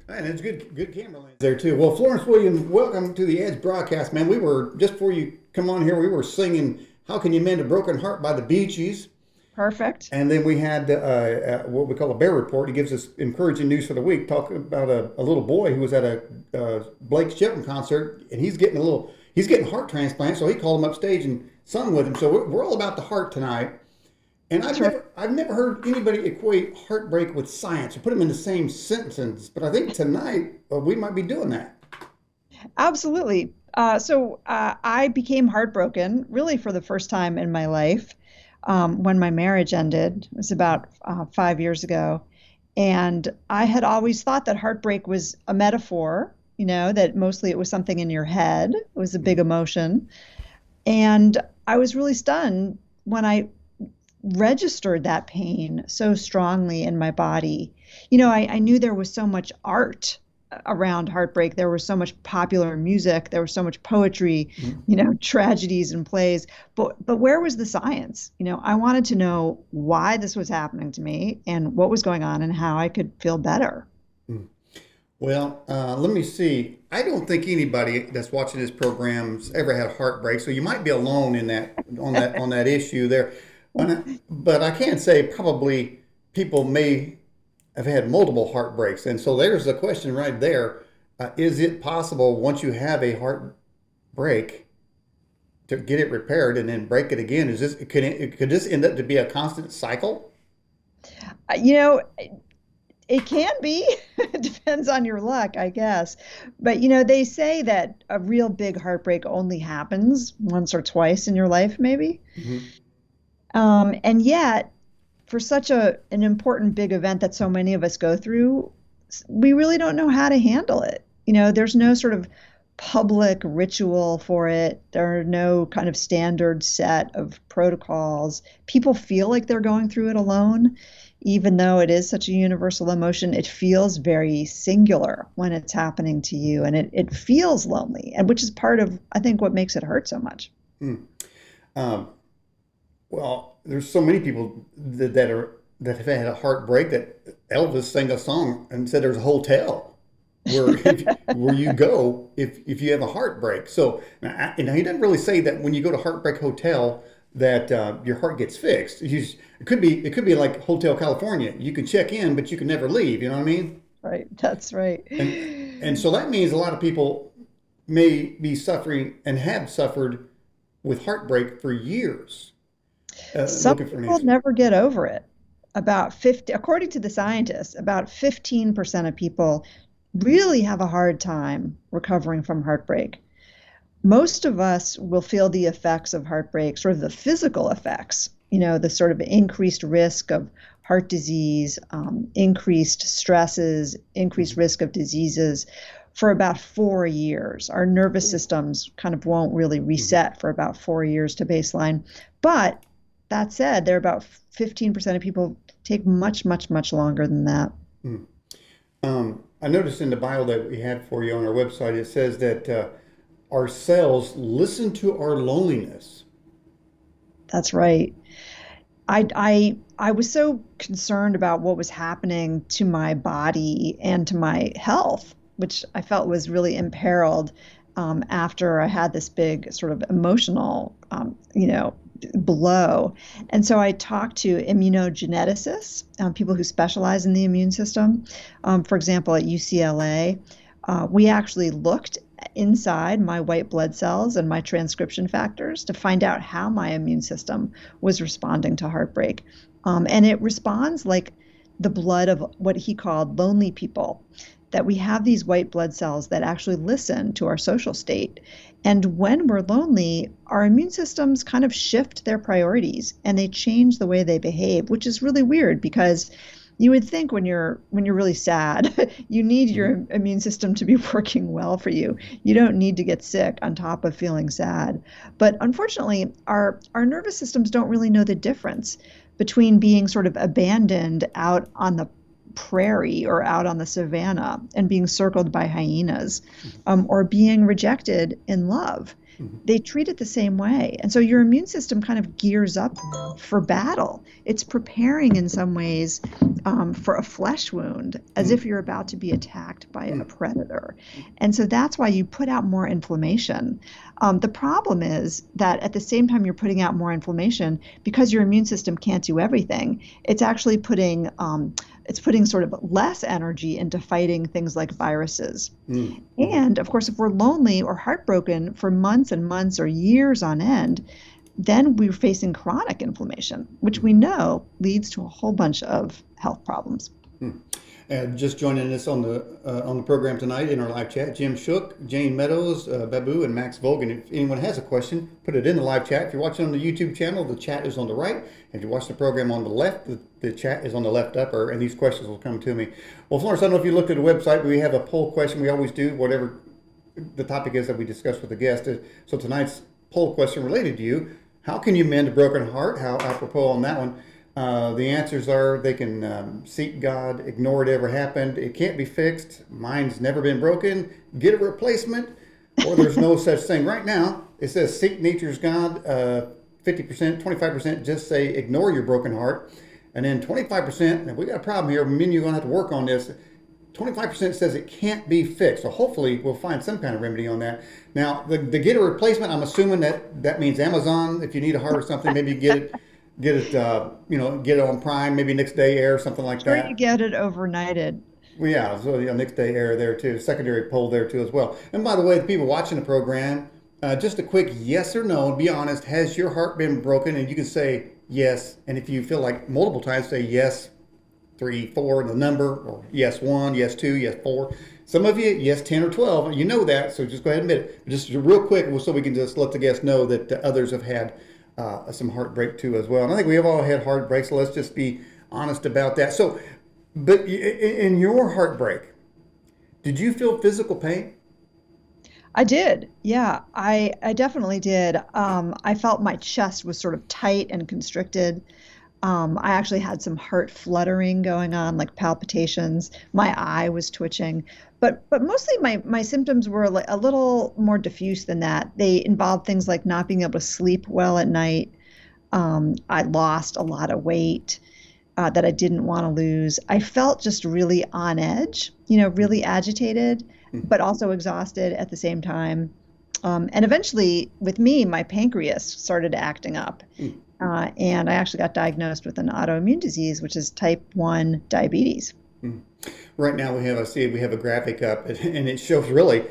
And it's good camera lens there too. Well, Florence Williams, welcome to the Edge broadcast, man. We were just before you come on here, we were singing "How Can You Mend a Broken Heart" by the Bee Gees, Perfect. and then we had what we call a bear report. He gives us encouraging news for the week, talking about a little boy who was at a Blake Shelton concert, and he's getting heart transplant, so he called him upstage and sung with him. So we're all about the heart tonight. And That's right. I've never heard anybody equate heartbreak with science or put them in the same sentence. But I think tonight we might be doing that. Absolutely. I became heartbroken really for the first time in my life when my marriage ended. It was about 5 years ago. And I had always thought that heartbreak was a metaphor, that mostly it was something in your head. It was a big emotion. And I was really stunned when I registered that pain so strongly in my body. I knew there was so much art around heartbreak. There was so much popular music. There was so much poetry, tragedies and plays. But where was the science? I wanted to know why this was happening to me and what was going on and how I could feel better. Well, let me see. I don't think anybody that's watching this program's ever had heartbreak, so you might be alone in that issue there. But I can say probably people may have had multiple heartbreaks, and so there's the question right there: is it possible once you have a heartbreak to get it repaired and then break it again? Could this end up to be a constant cycle? Uh, You know, it can be. It depends on your luck, I guess. But they say that a real big heartbreak only happens once or twice in your life, maybe. Hmm. And yet, for such an important big event that so many of us go through, we really don't know how to handle it. There's no sort of public ritual for it. There are no kind of standard set of protocols. People feel like they're going through it alone, even though it is such a universal emotion. It feels very singular when it's happening to you, and it feels lonely, and which is part of, I think, what makes it hurt so much. Hmm. Um, Well, there's so many people that have had a heartbreak that Elvis sang a song and said there's a hotel where you go if you have a heartbreak. So and he doesn't really say that when you go to Heartbreak Hotel that your heart gets fixed. It could be like Hotel California. You can check in, but you can never leave. You know what I mean? Right, that's right. And so that means a lot of people may be suffering and have suffered with heartbreak for years, Some looking for an people answer. never get over it. About 50, according to the scientists, about 15% of people really have a hard time recovering from heartbreak. Most of us will feel the effects of heartbreak, sort of the physical effects, the sort of increased risk of heart disease, increased stresses, increased risk of diseases for about 4 years. Our nervous systems kind of won't really Mhm. reset for about 4 years to baseline. But that said, there are about 15% of people take much, much, much longer than that. Mhm. I noticed in the bio that we had for you on our website, it says that our cells listen to our loneliness. That's right. I was so concerned about what was happening to my body and to my health, which I felt was really imperiled after I had this big sort of emotional, blow. And so I talked to immunogeneticists, people who specialize in the immune system. For example, at UCLA, we actually looked inside my white blood cells and my transcription factors to find out how my immune system was responding to heartbreak. And it responds like the blood of what he called lonely people, that we have these white blood cells that actually listen to our social state. And when we're lonely, our immune systems kind of shift their priorities and they change the way they behave, which is really weird because you would think when you're really sad, you need Mhm. your immune system to be working well for you. You don't need to get sick on top of feeling sad. But unfortunately, our nervous systems don't really know the difference between being sort of abandoned out on the prairie or out on the savannah and being circled by hyenas, or being rejected in love. they treat it the same way. And so your immune system kind of gears up for battle. It's preparing in some ways for a flesh wound, as if you're about to be attacked by a predator. And so that's why you put out more inflammation. The problem is that at the same time you're putting out more inflammation, because your immune system can't do everything, it's actually putting sort of less energy into fighting things like viruses. And of course, if we're lonely or heartbroken for months and months or years on end, then we're facing chronic inflammation, which we know leads to a whole bunch of health problems. And just joining us on the program tonight in our live chat, Jim Shook, Jane Meadows, Babu, and Max Vogan. If anyone has a question, put it in the live chat. If you're watching on the YouTube channel, the chat is on the right. If you watch the program on the left, the chat is on the left upper, and these questions will come to me. Well, Florence, I don't know if you looked at the website, but we have a poll question. We always do, whatever the topic is that we discuss with the guest. So tonight's poll question related to you: how can you mend a broken heart? How apropos on that one. The answers are they can seek God, ignore it ever happened, it can't be fixed, mine's never been broken, get a replacement, or there's no such thing. Right now, it says seek nature's God, 50%, 25% just say ignore your broken heart, and then 25%, and we got a problem here, men, you're going to have to work on this, 25% says it can't be fixed. So hopefully we'll find some kind of remedy on that. Now, the get a replacement, I'm assuming that means Amazon. If you need a heart or something, maybe you get it, get it on Prime, maybe next day air, something like that. Or you get it overnighted. Well, yeah, so next day air there too, secondary poll there too as well. And by the way, the people watching the program, just a quick yes or no, and be honest, has your heart been broken? And you can say yes, and if you feel like multiple times, say yes, 3, 4, the number, or yes 1, yes 2, yes 4. Some of you, yes 10 or 12, you know that, so just go ahead and admit it. But just real quick, so we can just let the guests know that others have had some heartbreak too as well. And I think we have all had heartbreaks, so let's just be honest about that. So, but in your heartbreak, did you feel physical pain? I did. Yeah, I definitely did. I felt my chest was sort of tight and constricted. I actually had some heart fluttering going on, like palpitations. My eye was twitching. But mostly my symptoms were a little more diffuse than that. They involved things like not being able to sleep well at night. I lost a lot of weight that I didn't want to lose. I felt just really on edge, really agitated, but also exhausted at the same time. And eventually, with me, my pancreas started acting up. And I actually got diagnosed with an autoimmune disease, which is type 1 diabetes. Right now we have a graphic up, and it shows really,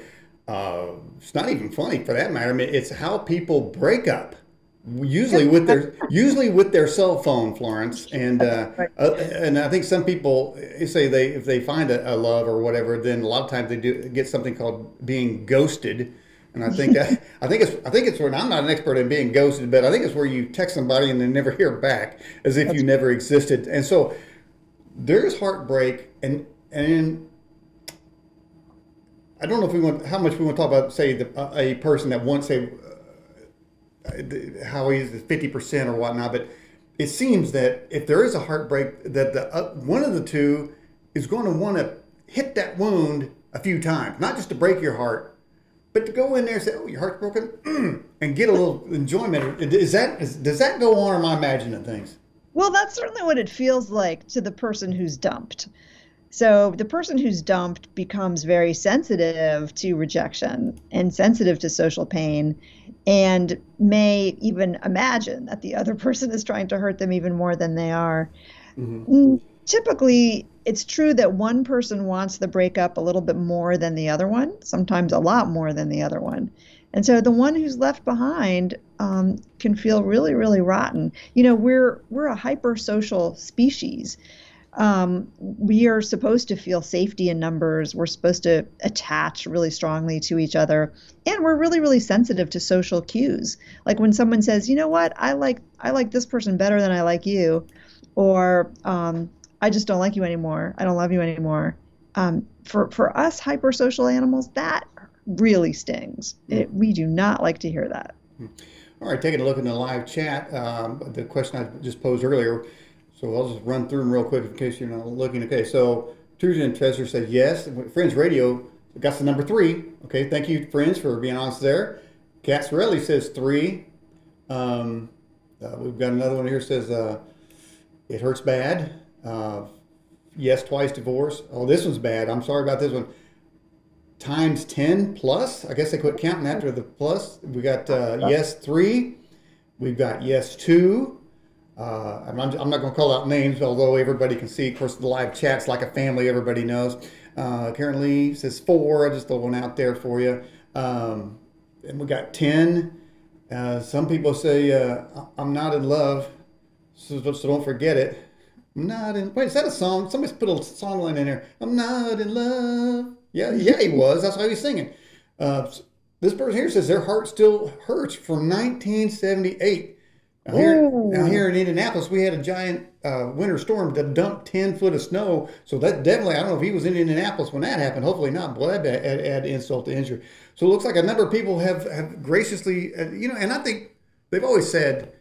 it's not even funny for that matter. I mean, it's how people break up, usually with their cell phone, Florence. And and I think some people say if they find a love or whatever, then a lot of times they do get something called being ghosted. And I think it's where, I'm not an expert in being ghosted, but I think it's where you text somebody and they never hear back, as if you never existed. And so there's heartbreak, and I don't know how much we want to talk about, say, a person that wants, say, how he's 50% or whatnot, but it seems that if there is a heartbreak, that one of the two is going to want to hit that wound a few times, not just to break your heart, but to go in there and say, "Oh, your heart's broken," and get a little enjoyment. Does that go on, or am I imagining things? Well, that's certainly what it feels like to the person who's dumped. So the person who's dumped becomes very sensitive to rejection and sensitive to social pain, and may even imagine that the other person is trying to hurt them even more than they are. Typically, it's true that one person wants the breakup a little bit more than the other one, sometimes a lot more than the other one. And so the one who's left behind can feel really, really rotten. We're a hypersocial species. We are supposed to feel safety in numbers. We're supposed to attach really strongly to each other. And we're really, really sensitive to social cues. Like when someone says, "You know what, I like this person better than I like you," or "I just don't like you anymore. I don't love you anymore." For us hypersocial animals, that really stings. We do not like to hear that. All right, taking a look in the live chat, the question I just posed earlier. So I'll just run through them real quick in case you're not looking. Okay, so Trujan Treasure says yes. Friends Radio got the number 3. Okay, thank you, Friends, for being honest there. Cassarelli says three. We've got another one here says it hurts bad. Yes, twice divorce. Oh, this one's bad. I'm sorry about this one. Times 10 plus. I guess they quit counting after the plus. We got yes, three. We've got yes, two. I'm not going to call out names, although everybody can see. Of course, the live chat's like a family. Everybody knows. Karen Lee says four. I just throw one out there for you. And we got 10. Some people say, I'm not in love, so don't forget it. I'm not in. Wait, is that a song? Somebody's put a song line in there. I'm not in love. Yeah, yeah, he was. That's why he was singing. This person here says their heart still hurts from 1978. Now here in Indianapolis, we had a giant winter storm that dumped 10 foot of snow. So that definitely, I don't know if he was in Indianapolis when that happened. Hopefully not. Boy, that add insult to injury. So it looks like a number of people have graciously, and I think they've always said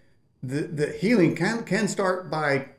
the healing can start by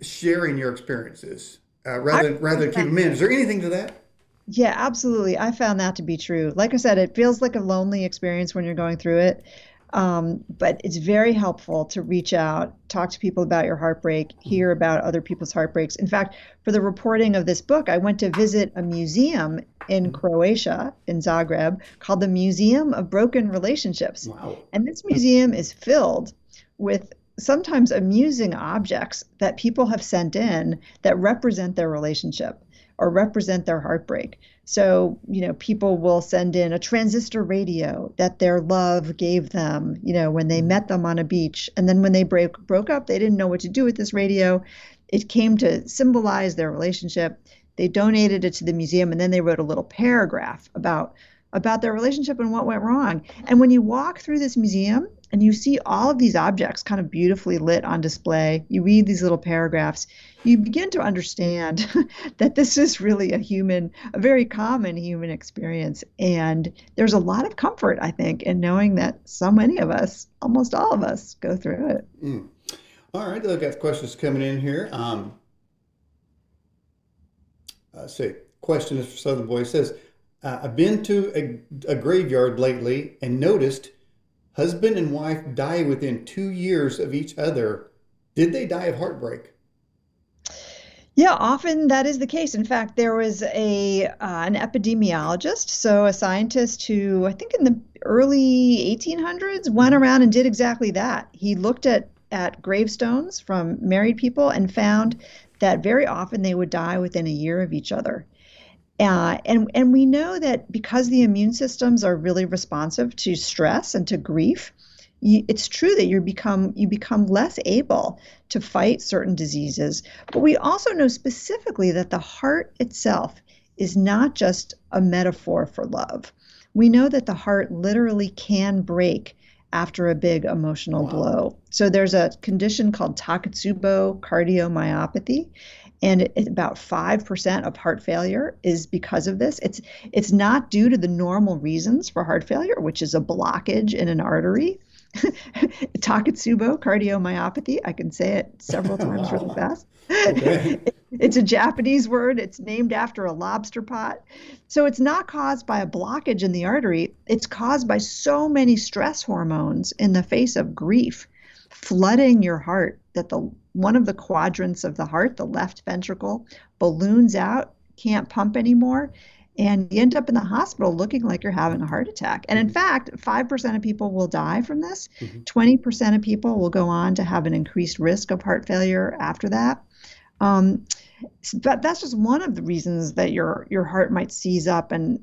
sharing your experiences rather than keep them in. Is there anything to that? Yeah, absolutely. I found that to be true. Like I said, it feels like a lonely experience when you're going through it. But it's very helpful to reach out, talk to people about your heartbreak, hear about other people's heartbreaks. In fact, for the reporting of this book, I went to visit a museum in Croatia, in Zagreb, called the Museum of Broken Relationships. Wow. And this museum is filled with sometimes amusing objects that people have sent in that represent their relationship or represent their heartbreak. So, people will send in a transistor radio that their love gave them, when they met them on a beach. And then when they broke up, they didn't know what to do with this radio. It came to symbolize their relationship. They donated it to the museum, and then they wrote a little paragraph about their relationship and what went wrong. And when you walk through this museum and you see all of these objects kind of beautifully lit on display, you read these little paragraphs, you begin to understand that this is really a very common human experience. And there's a lot of comfort, I think, in knowing that so many of us, almost all of us, go through it. Mm. All right, I've got questions coming in here. Let's see. Question is for Southern Boy. It says, I've been to a graveyard lately and noticed husband and wife die within 2 years of each other. Did they die of heartbreak? Yeah, often that is the case. In fact, there was an epidemiologist, so a scientist who I think in the early 1800s went around and did exactly that. He looked at gravestones from married people and found that very often they would die within a year of each other. And we know that because the immune systems are really responsive to stress and to grief, it's true that you become less able to fight certain diseases. But we also know specifically that the heart itself is not just a metaphor for love. We know that the heart literally can break after a big emotional blow. So there's a condition called Takotsubo cardiomyopathy, and about 5% of heart failure is because of this. It's not due to the normal reasons for heart failure, which is a blockage in an artery. Takotsubo cardiomyopathy. I can say it several times really fast. Okay. It's a Japanese word. It's named after a lobster pot. So it's not caused by a blockage in the artery. It's caused by so many stress hormones in the face of grief, flooding your heart that one of the quadrants of the heart, the left ventricle, balloons out, can't pump anymore. And you end up in the hospital looking like you're having a heart attack. And in fact, 5% of people will die from this. 20% of people will go on to have an increased risk of heart failure after that. But that's just one of the reasons that your heart might seize up and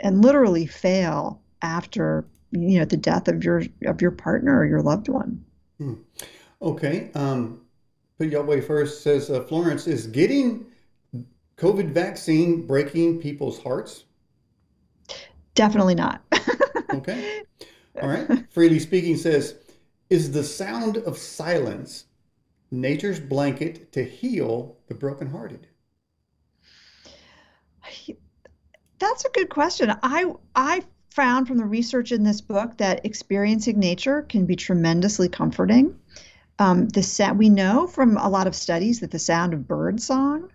literally fail after the death of your partner or your loved one. Okay. Put your way first says Florence, is getting COVID vaccine breaking people's hearts? Definitely not. Okay. All right. Freely Speaking says, is the sound of silence nature's blanket to heal the brokenhearted? That's a good question. I found from the research in this book that experiencing nature can be tremendously comforting. We know from a lot of studies that the sound of bird song,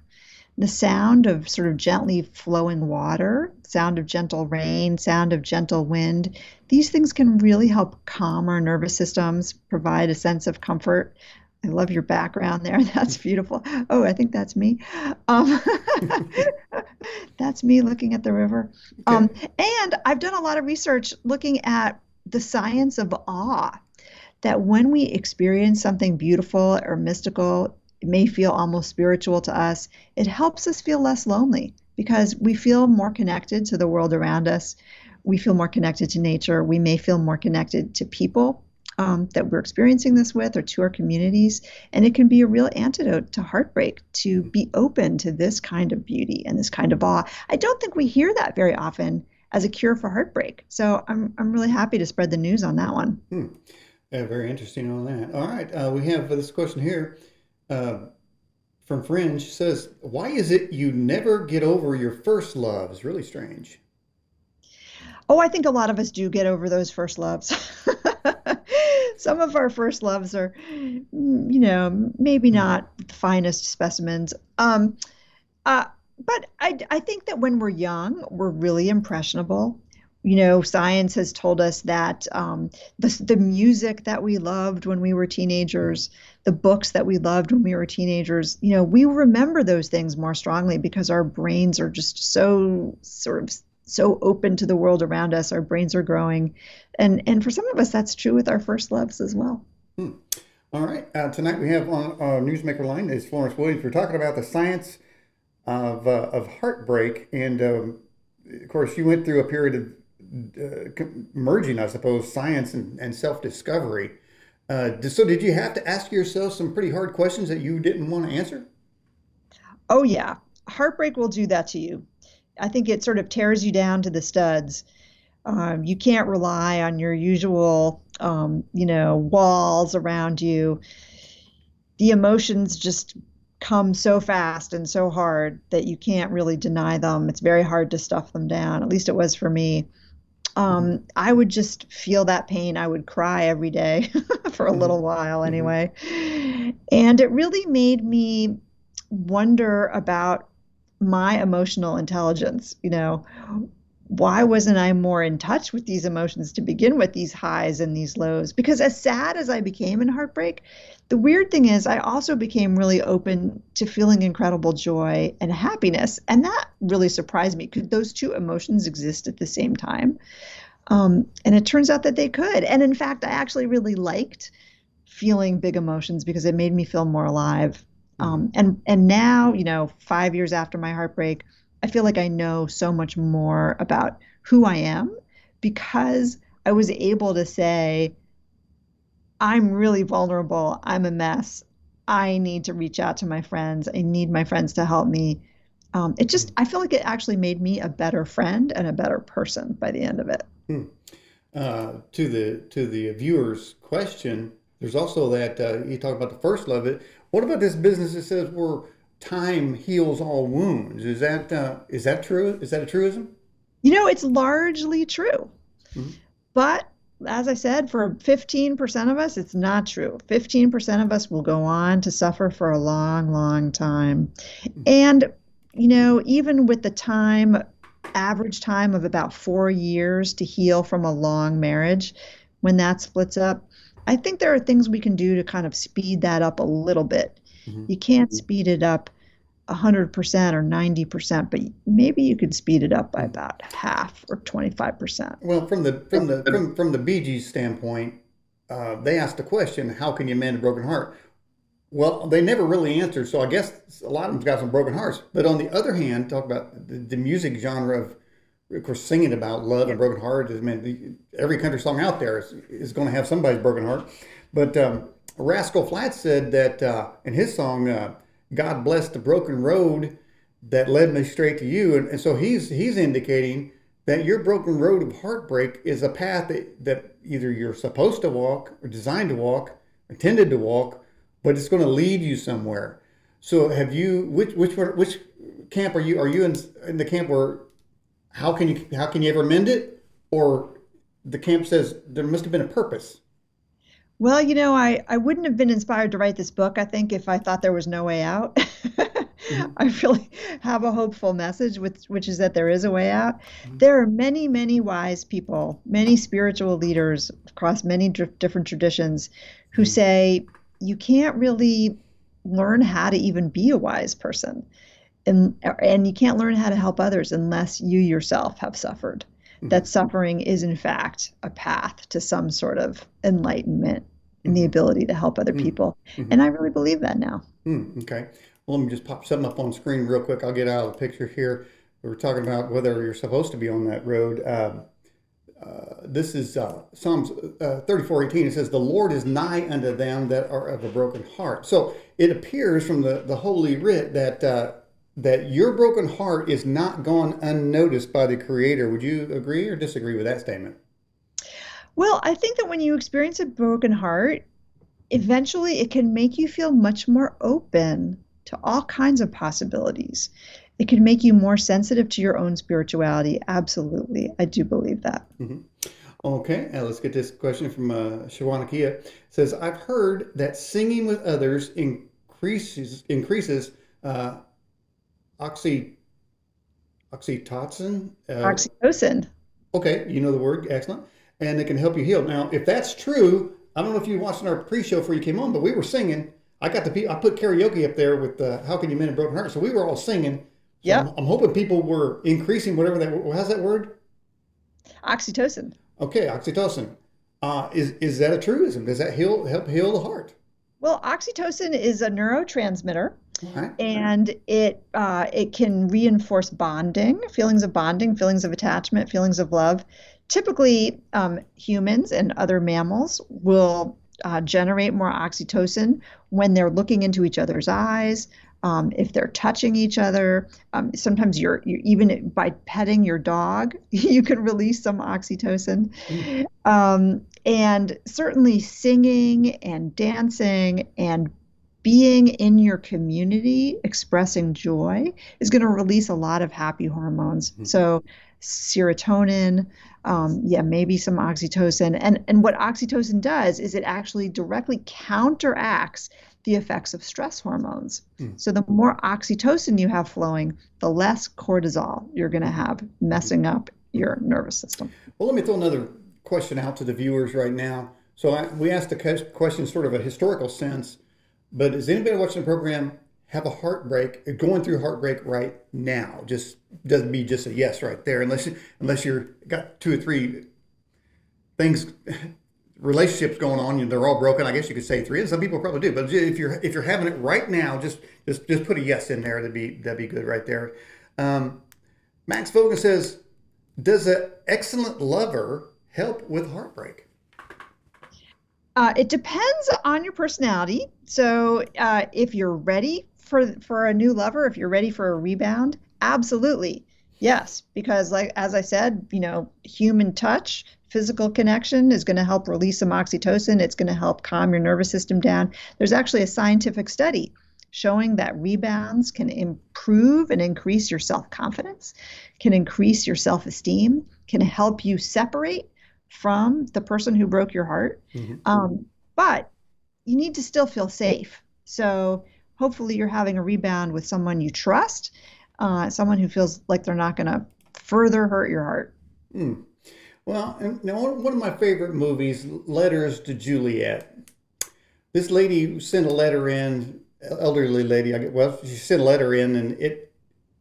The sound of sort of gently flowing water, sound of gentle rain, sound of gentle wind, these things can really help calm our nervous systems, provide a sense of comfort. I love your background there. That's beautiful. Oh, I think that's me. Um, that's me looking at the river. Okay. And I've done a lot of research looking at the science of awe, that when we experience something beautiful or mystical, it may feel almost spiritual to us, it helps us feel less lonely because we feel more connected to the world around us. We feel more connected to nature. We may feel more connected to people that we're experiencing this with or to our communities. And it can be a real antidote to heartbreak to be open to this kind of beauty and this kind of awe. I don't think we hear that very often as a cure for heartbreak. So I'm really happy to spread the news on that one. Hmm. Yeah, very interesting on that. All right, we have this question here uh, from Fringe. Says, "Why is it you never get over your first love?" It's really strange. Oh, I think a lot of us do get over those first loves. Some of our first loves are, maybe Hmm. not the finest specimens. Uh, but I think that when we're young, we're really impressionable. Science has told us that the music that we loved when we were teenagers, the books that we loved when we were teenagers, we remember those things more strongly because our brains are just so sort of so open to the world around us. Our brains are growing, and for some of us, that's true with our first loves as well. Hmm. All right, tonight we have on our newsmaker line is Florence Williams. We're talking about the science of heartbreak, and of course, you went through a period of merging, I suppose, science and self-discovery. So, did you have to ask yourself some pretty hard questions that you didn't want to answer? Oh yeah, heartbreak will do that to you. I think it sort of tears you down to the studs. You can't rely on your usual, walls around you. The emotions just come so fast and so hard that you can't really deny them. It's very hard to stuff them down. At least it was for me. Hmm. I would just feel that pain. I would cry every day for a Hmm. little while Hmm. anyway. And it really made me wonder about my emotional intelligence. Why wasn't I more in touch with these emotions to begin with, these highs and these lows? Because as sad as I became in heartbreak, the weird thing is I also became really open to feeling incredible joy and happiness. And that really surprised me. Could those two emotions exist at the same time? And it turns out that they could. And in fact, I actually really liked feeling big emotions because it made me feel more alive. Hmm. And now, 5 years after my heartbreak, I feel like I know so much more about who I am because I was able to say, I'm really vulnerable. I'm a mess. I need to reach out to my friends. I need my friends to help me. I feel like it actually made me a better friend and a better person by the end of it. Hmm. To the viewer's question, there's also that you talk about the first love. It. What about this business that says where time heals all wounds? Is that true? Is that a truism? It's largely true. Mhm. But as I said, for 15% of us, it's not true. 15% of us will go on to suffer for a long, long time. And, even with the average time of about 4 years to heal from a long marriage, when that splits up, I think there are things we can do to kind of speed that up a little bit. Mhm. You can't speed it up 100% or 90%, but maybe you could speed it up by Mhm. about half or 25%. Well, from the Bee Gees standpoint, they asked the question, "How can you mend a broken heart?" Well, they never really answered, so I guess a lot of them's got some broken hearts. But on the other hand, talk about the music genre of course, singing about love and broken hearts. I mean, every country song out there is going to have somebody's broken heart. But Rascal Flatts said that in his song, "God bless the broken road that led me straight to you," and so he's indicating that your broken road of heartbreak is a path that either you're supposed to walk or designed to walk, intended to walk, but it's going to lead you somewhere. So have you which camp are you? Are you in the camp where how can you ever mend it? Or the camp says there must have been a purpose. Well, I wouldn't have been inspired to write this book, I think, if I thought there was no way out. Hmm. I really have a hopeful message, which is that there is a way out. Hmm. There are many, many wise people, many spiritual leaders across many different traditions who Hmm. say you can't really learn how to even be a wise person. And you can't learn how to help others unless you yourself have suffered. That Hmm. suffering is, in fact, a path to some sort of enlightenment and the Hmm. ability to help other Hmm. people. Hmm. And I really believe that now. Okay. Well, let me just pop something up on screen real quick. I'll get out of the picture here. We were talking about whether you're supposed to be on that road. This is Psalms 34:18. It says, "The Lord is nigh unto them that are of a broken heart." So it appears from the Holy Writ that that your broken heart is not gone unnoticed by the Creator. Would you agree or disagree with that statement? Well, I think that when you experience a broken heart, eventually it can make you feel much more open to all kinds of possibilities. It can make you more sensitive to your own spirituality. Absolutely. I do believe that. Hmm. Okay, let's get this question from Shawanakia. It says, "I've heard that singing with others increases uh, oxy oxytocin. Oxytocin. Okay, you know the word, excellent, and it can help you heal. Now, if that's true, I don't know if you watched our pre-show before you came on, but we were singing. I put karaoke up there with "How Can You Mend a Broken Heart," so we were all singing. So Yep. I'm hoping people were increasing whatever that. How's that word? Oxytocin. Okay, oxytocin. Is that a truism? Does that help heal the heart? Well, oxytocin is a neurotransmitter, All right. and it can reinforce bonding, feelings of attachment, feelings of love. Typically, humans and other mammals will generate more oxytocin when they're looking into each other's eyes, if they're touching each other. Sometimes you even by petting your dog, you can release some oxytocin. Mm, And certainly singing and dancing and being in your community, expressing joy is going to release a lot of happy hormones. mhm, So serotonin, yeah, maybe some oxytocin. And what oxytocin does is it actually directly counteracts the effects of stress hormones. mm, So the more oxytocin you have flowing, the less cortisol you're going to mhm, have mhm, messing up mhm. your nervous system. Well, let me throw another question out to the viewers right now. So we asked the question sort of a historical sense, but does anybody watching the program have a heartbreak, going through heartbreak right now? Just doesn't be just a yes right there, unless you're got two or three things, relationships going on, they're all broken. I guess you could say three, and some people probably do. But if you're having it right now, just put a yes in there. That'd be good right there. Um, Max Vogan says, "Does an excellent lover help with heartbreak?" It depends on your personality. So if you're ready for a new lover, if you're ready for a rebound, absolutely. Yes, because like as I said, human touch, physical connection is going to help release some oxytocin. It's going to help calm your nervous system down. There's actually a scientific study showing that rebounds can improve and increase your self-confidence, can increase your self-esteem, can help you separate from the person who broke your heart. Hmm. But you need to still feel safe. So hopefully you're having a rebound with someone you trust, someone who feels like they're not going to further hurt your heart. Hmm. Well, and now one of my favorite movies, Letters to Juliet. This lady sent a letter in, elderly lady. Well, she sent a letter in, and it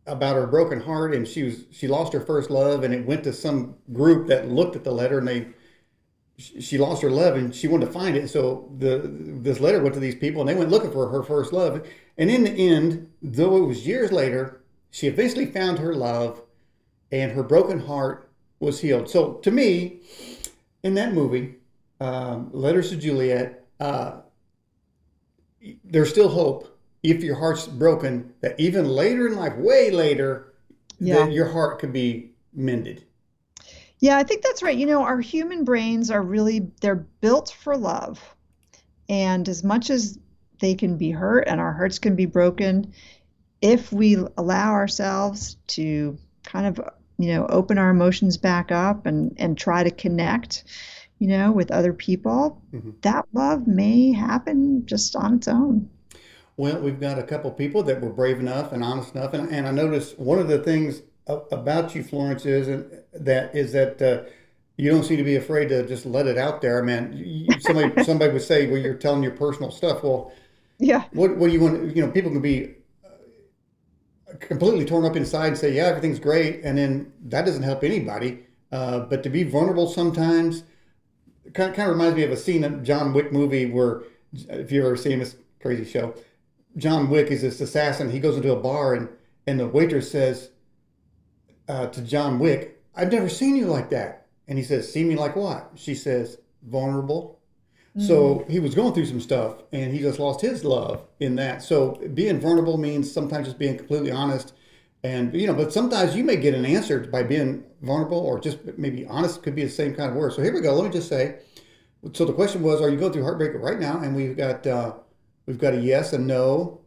about her broken heart, and she lost her first love, and it went to some group that looked at the letter, and she lost her love, and she wanted to find it. So this letter went to these people, and they went looking for her first love, and in the end, though it was years later, she eventually found her love, and her broken heart was healed. So to me, in that movie, Letters to Juliet, there's still hope if your heart's broken, that even later in life, way later, Yeah. that your heart could be mended. Yeah, I think that's right. Our human brains are really, they're built for love. And as much as they can be hurt and our hearts can be broken, if we allow ourselves to kind of, open our emotions back up and try to connect, with other people, Mhm. that love may happen just on its own. Well, we've got a couple people that were brave enough and honest enough, and I noticed one of the things about you, Florence, is that you don't seem to be afraid to just let it out there. I mean, somebody would say, "Well, you're telling your personal stuff." Well, Yeah. what do you want? People can be completely torn up inside and say, "Yeah, everything's great," and then that doesn't help anybody. But to be vulnerable sometimes kind of reminds me of a scene in a John Wick movie where, if you've ever seen this crazy show, John Wick is this assassin. He goes into a bar and the waitress says to John Wick, "I've never seen you like that." And he says, "See me like what?" She says, "Vulnerable." Mm. So he was going through some stuff and he just lost his love in that. So being vulnerable means sometimes just being completely honest. And, but sometimes you may get an answer by being vulnerable or just maybe honest could be the same kind of word. So here we go. Let me just say, so the question was, are you going through heartbreak right now? And we've got a yes and no,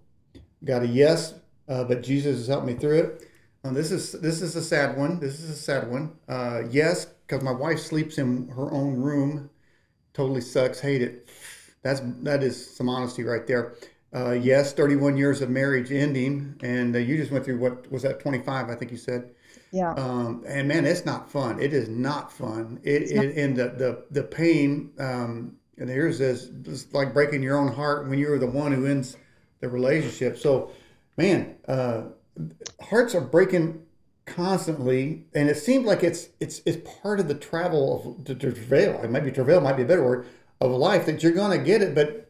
got a yes, but Jesus has helped me through it. This is a sad one. This is a sad one. Yes, because my wife sleeps in her own room. Totally sucks. Hate it. That is some honesty right there. Yes, 31 years of marriage ending, and you just went through what was that 25? I think you said. Yeah. And man, it's not fun. It is not fun. It, It's not. it and the pain. And here's this, it's like breaking your own heart when you're the one who ends the relationship. So, man, hearts are breaking constantly, and it seems like it's part of the travel of the travail. Maybe travail might be a better word of life that you're going to get it. But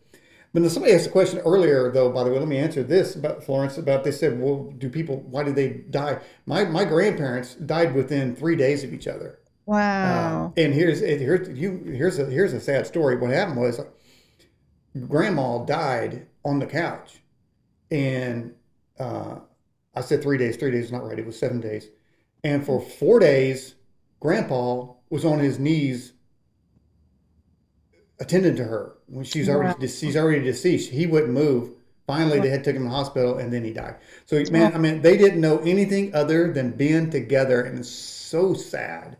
somebody asked a question earlier, though. By the way, let me answer this about Florence. About they said, well, do people? Why did they die? My grandparents died within 3 days of each other. Wow. And here's a sad story. What happened was, Grandma died on the couch, and I said 3 days. 3 days is not right. It was 7 days. And for 4 days, Grandpa was on his knees attending to her when Wow. she's already deceased. He wouldn't move. Finally, Wow. they had to take him to the hospital, and then he died. So, Oh, man, I mean, they didn't know anything other than being together, and it's so sad.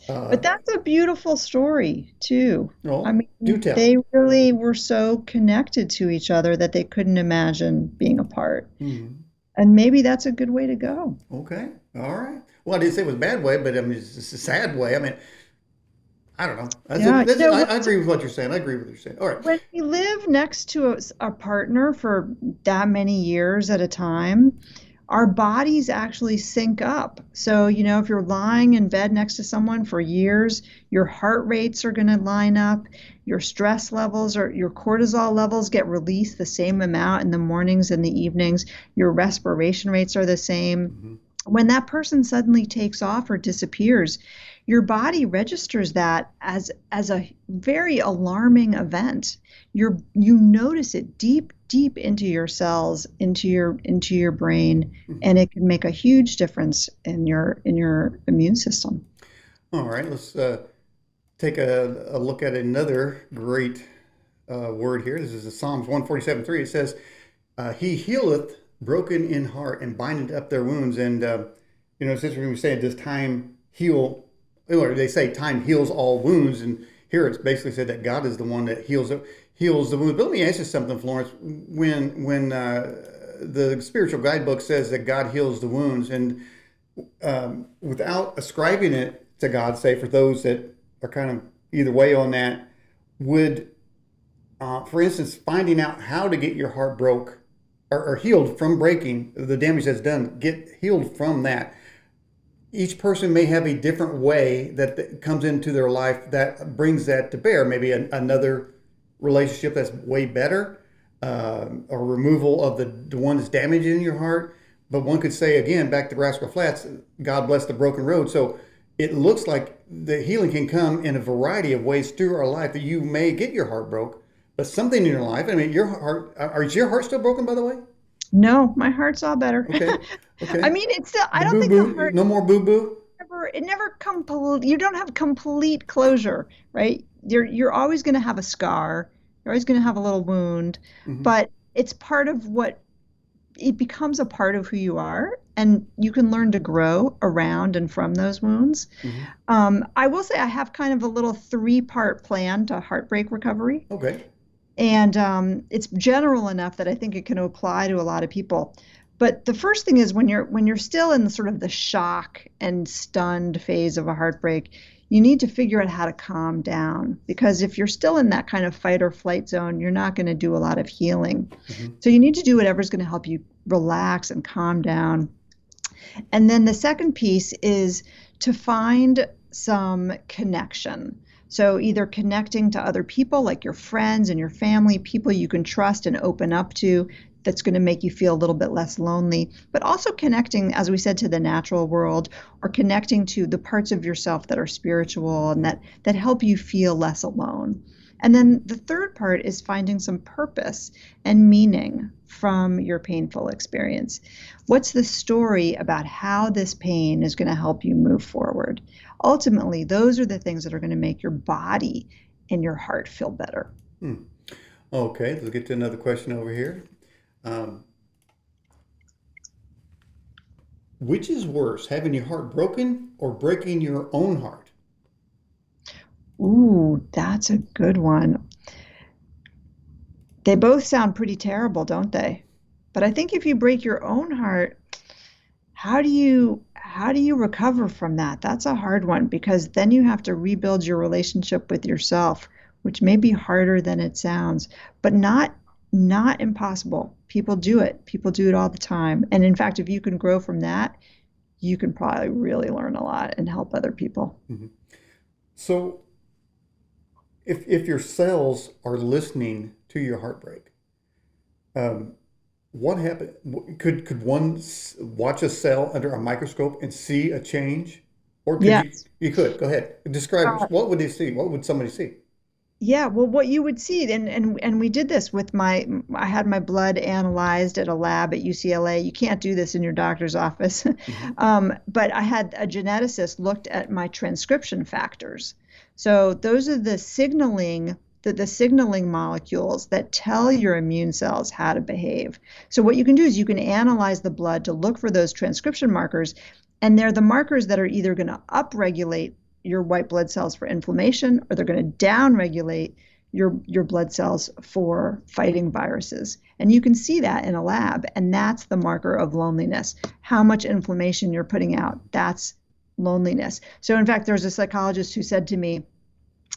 Uh, but that's a beautiful story too. I well, mean, do tell. they really were so connected to each other that they couldn't imagine being apart. Hmm. And maybe that's a good way to go. Okay, all right. Well, I didn't say it was a bad way, but I mean, it's a sad way. I mean, I don't know. Yeah, I agree with what you're saying. I agree with what you're saying. All right. when we live next to a partner for that many years at a time, our bodies actually sync up. So, if you're lying in bed next to someone for years, your heart rates are going to line up, your stress levels or your cortisol levels get released the same amount in the mornings and the evenings, your respiration rates are the same. Hmm. When that person suddenly takes off or disappears, your body registers that as a very alarming event. You notice it deep into your cells, into your brain, and it can make a huge difference in your immune system. All right. Let's take a look at another great word here. This is Psalms 147:3. It says, "He healeth broken in heart and bindeth up their wounds." And it's interesting we say, "Does time heal?" Or they say time heals all wounds, and here it's basically said that God is the one that heals the wounds. But let me ask you something, Florence. When the spiritual guidebook says that God heals the wounds, and without ascribing it to God, say for those that are kind of either way on that, would, for instance, finding out how to get your heart broke or healed from breaking, the damage that's done, get healed from that. Each person may have a different way that comes into their life that brings that to bear. Maybe another relationship that's way better, or removal of the one that's damaging your heart. But one could say, again, back to Rascal Flats, God bless the broken road. So it looks like the healing can come in a variety of ways through our life that you may get your heart broke, but something in your life. I mean, is your heart still broken, by the way? No, my heart's all better. Okay. I Okay. mean, it's still, I The don't boo think the boo, heart no more boo boo. it never complete, you don't have complete closure, right? You're always going to have a scar. You're always going to have a little wound, Hmm. but it's part of what it becomes a part of who you are, and you can learn to grow around and from those wounds. Hmm. I will say I have kind of a little three-part plan to heartbreak recovery. Okay. And it's general enough that I think it can apply to a lot of people. But the first thing is when you're still in the sort of the shock and stunned phase of a heartbreak, you need to figure out how to calm down because if you're still in that kind of fight or flight zone, you're not going to do a lot of healing. Hmm. So you need to do whatever's going to help you relax and calm down. And then the second piece is to find some connection. So either connecting to other people like your friends and your family, people you can trust and open up to, that's going to make you feel a little bit less lonely, but also connecting, as we said, to the natural world or connecting to the parts of yourself that are spiritual and that help you feel less alone. And then the third part is finding some purpose and meaning from your painful experience. What's the story about how this pain is going to help you move forward? Ultimately, those are the things that are going to make your body and your heart feel better. Hmm. Okay, let's get to another question over here. Um, which is worse, having your heart broken or breaking your own heart? Ooh, that's a good one. They both sound pretty terrible, don't they? But I think if you break your own heart, how do you recover from that? That's a hard one because then you have to rebuild your relationship with yourself, which may be harder than it sounds, but not impossible. People do it. People do it all the time. And in fact, if you can grow from that, you can probably really learn a lot and help other people. Mhm. So, if your cells are listening to your heartbreak, um, what happened? Could one watch a cell under a microscope and see a change, or could you? Yes. You could go ahead. Describe what would they see? What would somebody see? Yeah, well, what you would see, and we did this with I had my blood analyzed at a lab at UCLA. You can't do this in your doctor's office. Hmm. But I had a geneticist looked at my transcription factors. So those are the signaling molecules that tell your immune cells how to behave. So what you can do is you can analyze the blood to look for those transcription markers, and they're the markers that are either going to upregulate your white blood cells for inflammation or they're going to downregulate your blood cells for fighting viruses. And you can see that in a lab, and that's the marker of loneliness. How much inflammation you're putting out, that's loneliness. So in fact, there's a psychologist who said to me,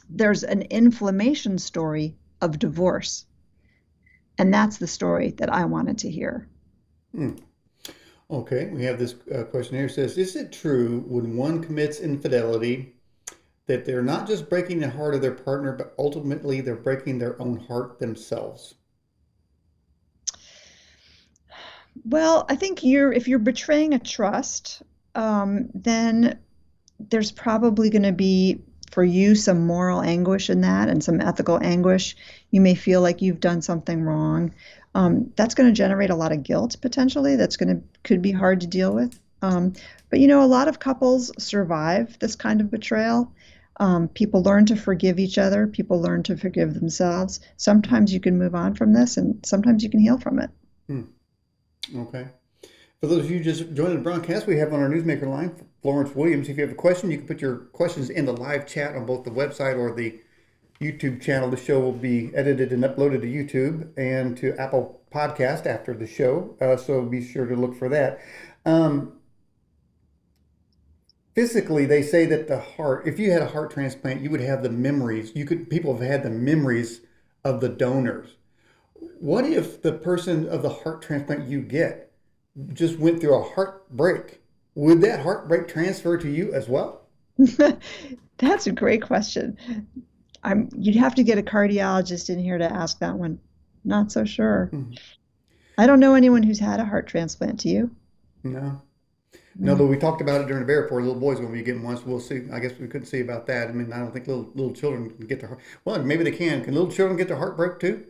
there's an inflammation story of divorce. And that's the story that I wanted to hear. Hmm. Okay, we have this question here. It says, is it true when one commits infidelity that they're not just breaking the heart of their partner, but ultimately they're breaking their own heart themselves? Well, I think if you're betraying a trust, then there's probably going to be for you some moral anguish in that and some ethical anguish. You may feel like you've done something wrong. That's going to generate a lot of guilt potentially. Could be hard to deal with. But a lot of couples survive this kind of betrayal. People learn to forgive each other. People learn to forgive themselves. Sometimes you can move on from this, and sometimes you can heal from it. Hmm. Okay. For those of you just joining the broadcast, we have on our newsmaker line Florence Williams. If you have a question, you can put your questions in the live chat on both the website or the YouTube channel. The show will be edited and uploaded to YouTube and to Apple Podcast after the show. So be sure to look for that. Um, Physically, they say that the heart, if you had a heart transplant, you would have the memories. People have had the memories of the donors. What if the person of the heart transplant you get just went through a heartbreak? Would that heartbreak transfer to you as well? That's a great question. You'd have to get a cardiologist in here to ask that one. Not so sure. Hmm. I don't know anyone who's had a heart transplant. Do you? No. No, No. but we talked about it during the bear report. Little boys going to be getting one, so we'll see. I guess we couldn't see about that. I mean, I don't think little children can get their heart. Well, maybe they can. Can little children get their heartbreak too?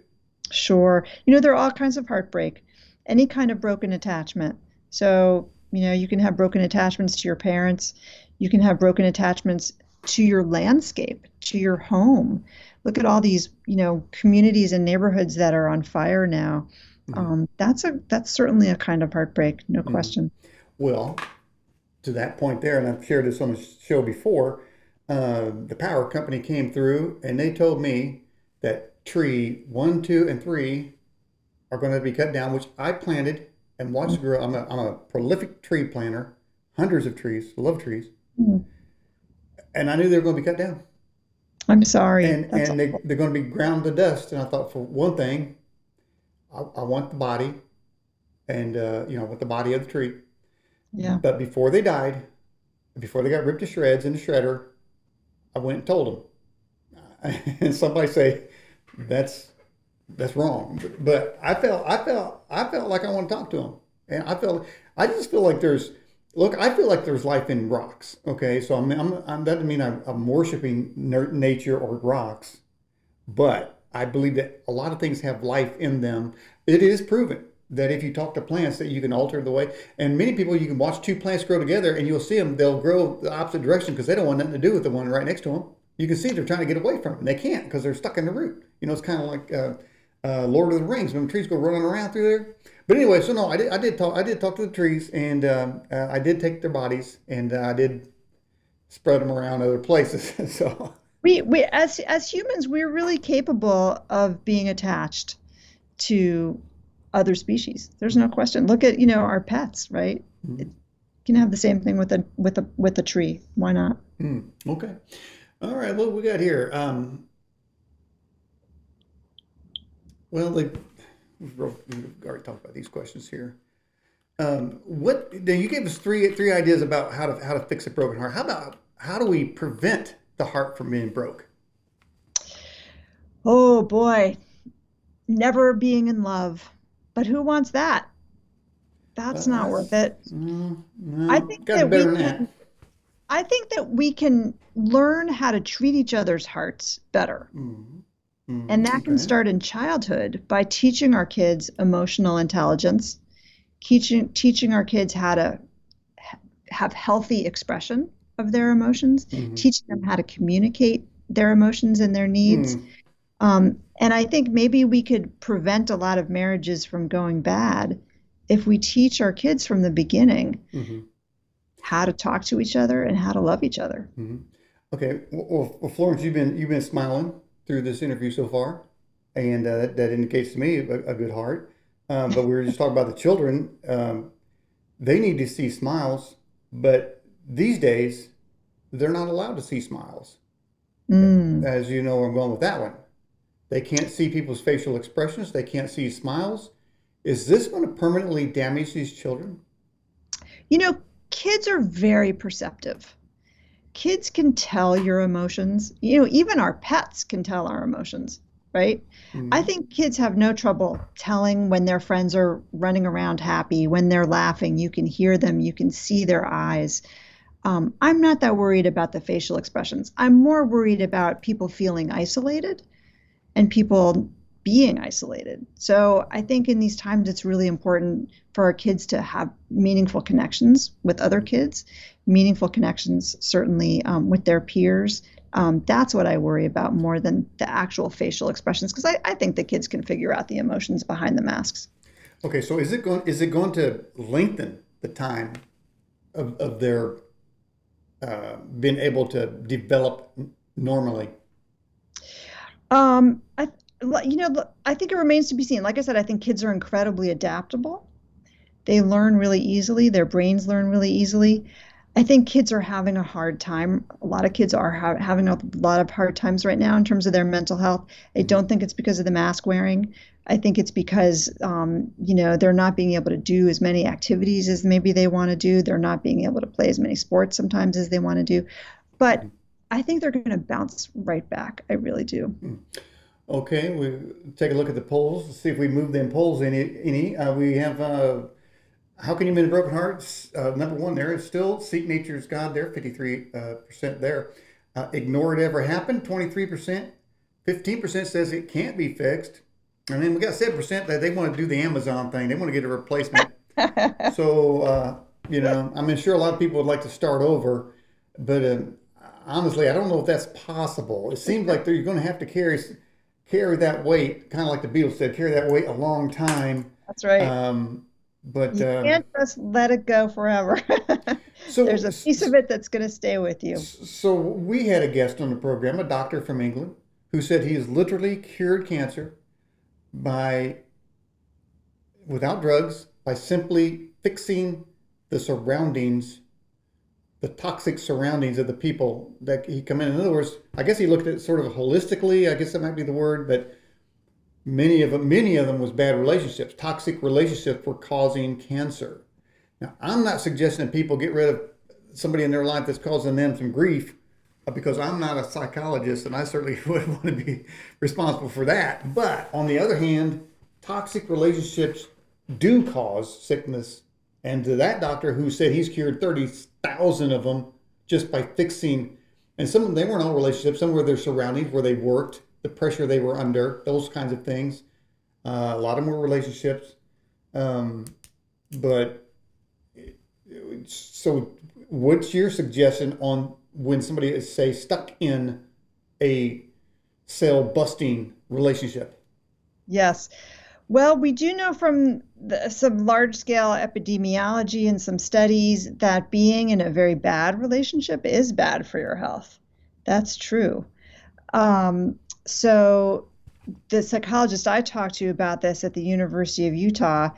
Sure. There are all kinds of heartbreak, any kind of broken attachment. So, you can have broken attachments to your parents. You can have broken attachments to your landscape, to your home. Look at all these, communities and neighborhoods that are on fire now. Hmm. That's certainly a kind of heartbreak, no Hmm. question. Well, to that point there, and I've shared this on the show before, the power company came through and they told me that tree one, two, and three are going to be cut down, which I planted and watched grow. I'm a prolific tree planter, hundreds of trees, love trees, Mm. and I knew they were going to be cut down, I'm sorry. and That's they awful. they're going to be ground to dust. And I thought, for one thing, I want the body, and I want the body of the tree. Yeah. But before they died, before they got ripped to shreds in the shredder, I went and told them. And somebody say that's wrong. But I felt like I want to talk to them, and I just feel like I feel like there's life in rocks. Okay, so that doesn't mean I'm worshiping nature or rocks, but I believe that a lot of things have life in them. It is proven that if you talk to plants, that you can alter the way. And many people, you can watch two plants grow together, and you'll see them. They'll grow the opposite direction because they don't want nothing to do with the one right next to them. You can see they're trying to get away from it. And they can't because they're stuck in the root. It's kind of like Lord of the Rings when trees go running around through there. But anyway, so no, I did talk to the trees, and I did take their bodies, and I did spread them around other places. So We as humans, we're really capable of being attached to other species. There's no question. Look at, our pets, right? It mm, can have the same thing with a tree. Why not? okay, all right. What we got here? Well, we've already talked about these questions here. What now, you gave us three ideas about how to fix a broken heart. How do we prevent the heart from being broke? Oh boy, never being in love. But who wants that? That's not worth That's it. I no, think got to be that we better than that. can I think that we can learn how to treat each other's hearts better. Mm, And that can okay. start in childhood by teaching our kids emotional intelligence, teaching our kids how to have healthy expression of their emotions, Mm-hmm. teaching them how to communicate their emotions and their needs. Mm, And I think maybe we could prevent a lot of marriages from going bad if we teach our kids from the beginning mm-hmm. how to talk to each other and how to love each other. Mm-hmm. Okay. Well, Florence, you've been smiling through this interview so far, and that indicates to me a good heart. But we were just talking about the children. They need to see smiles, but these days they're not allowed to see smiles. Mm. As you know, where I'm going with that one. They can't see people's facial expressions. They can't see smiles. Is this going to permanently damage these children? You know, kids are very perceptive. Kids can tell your emotions. Even our pets can tell our emotions, right? I Mm-hmm. think kids have no trouble telling when their friends are running around happy, when they're laughing. You can hear them, you can see their eyes. I'm not that worried about the facial expressions. I'm more worried about people feeling isolated and people being isolated. So I think in these times, it's really important for our kids to have meaningful connections with other kids, meaningful connections, certainly with their peers. That's what I worry about more than the actual facial expressions, because I think the kids can figure out the emotions behind the masks. Okay, so is it going to lengthen the time of their being able to develop normally? Um, I, I think it remains to be seen. Like I said, I think kids are incredibly adaptable. They learn really easily. Their brains learn really easily. I think kids are having a hard time. A lot of kids are having a lot of hard times right now in terms of their mental health. I Mm-hmm. don't think it's because of the mask wearing. I think it's because, they're not being able to do as many activities as maybe they want to do. They're not being able to play as many sports sometimes as they want to do. But I think they're going to bounce right back. I really do. Mm-hmm. Okay, we take a look at the polls, see if we move them polls any. We have how can you mend a broken heart? Number one there is still seek nature's God there, 53% there. Ignore it ever happened, 23%. 15% says it can't be fixed. And then we got 7% that they want to do the Amazon thing. They want to get a replacement. So, I'm sure a lot of people would like to start over, but honestly, I don't know if that's possible. It seems like you're going to have to carry that weight, kind of like the Beatles said, carry that weight a long time. That's right. Um, but You can't just let it go forever. so, There's a piece of it that's going to stay with you. so we had a guest on the program, a doctor from England, who said he has literally cured cancer by, without drugs, by simply fixing the surroundings, the toxic surroundings of the people that he come in. In other words, I guess he looked at it sort of holistically. I guess that might be the word, but many of them was bad relationships. Toxic relationships were causing cancer. Now, I'm not suggesting that people get rid of somebody in their life that's causing them some grief, because I'm not a psychologist and I certainly wouldn't want to be responsible for that. But on the other hand, toxic relationships do cause sickness. And to that doctor who said he's cured 30,000 of them just by fixing, and some of them, they weren't all relationships, some were their surroundings, where they worked, the pressure they were under, those kinds of things. A lot of them were relationships. But so what's your suggestion on when somebody is, say, stuck in a cell busting relationship? Yes. Well, we do know from some large scale epidemiology and some studies that being in a very bad relationship is bad for your health. That's true. So the psychologist I talked to about this at the University of Utah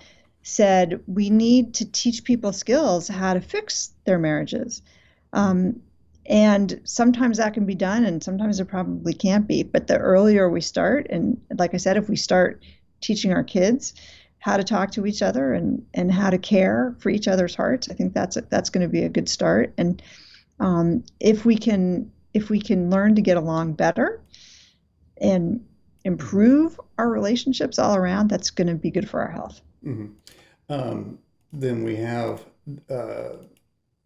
said we need to teach people skills how to fix their marriages. And sometimes that can be done, and sometimes it probably can't be. But the earlier we start, and like I said, if we start teaching our kids how to talk to each other and how to care for each other's hearts, I think that's going to be a good start. And if we can learn to get along better and improve our relationships all around, that's going to be good for our health. Then we have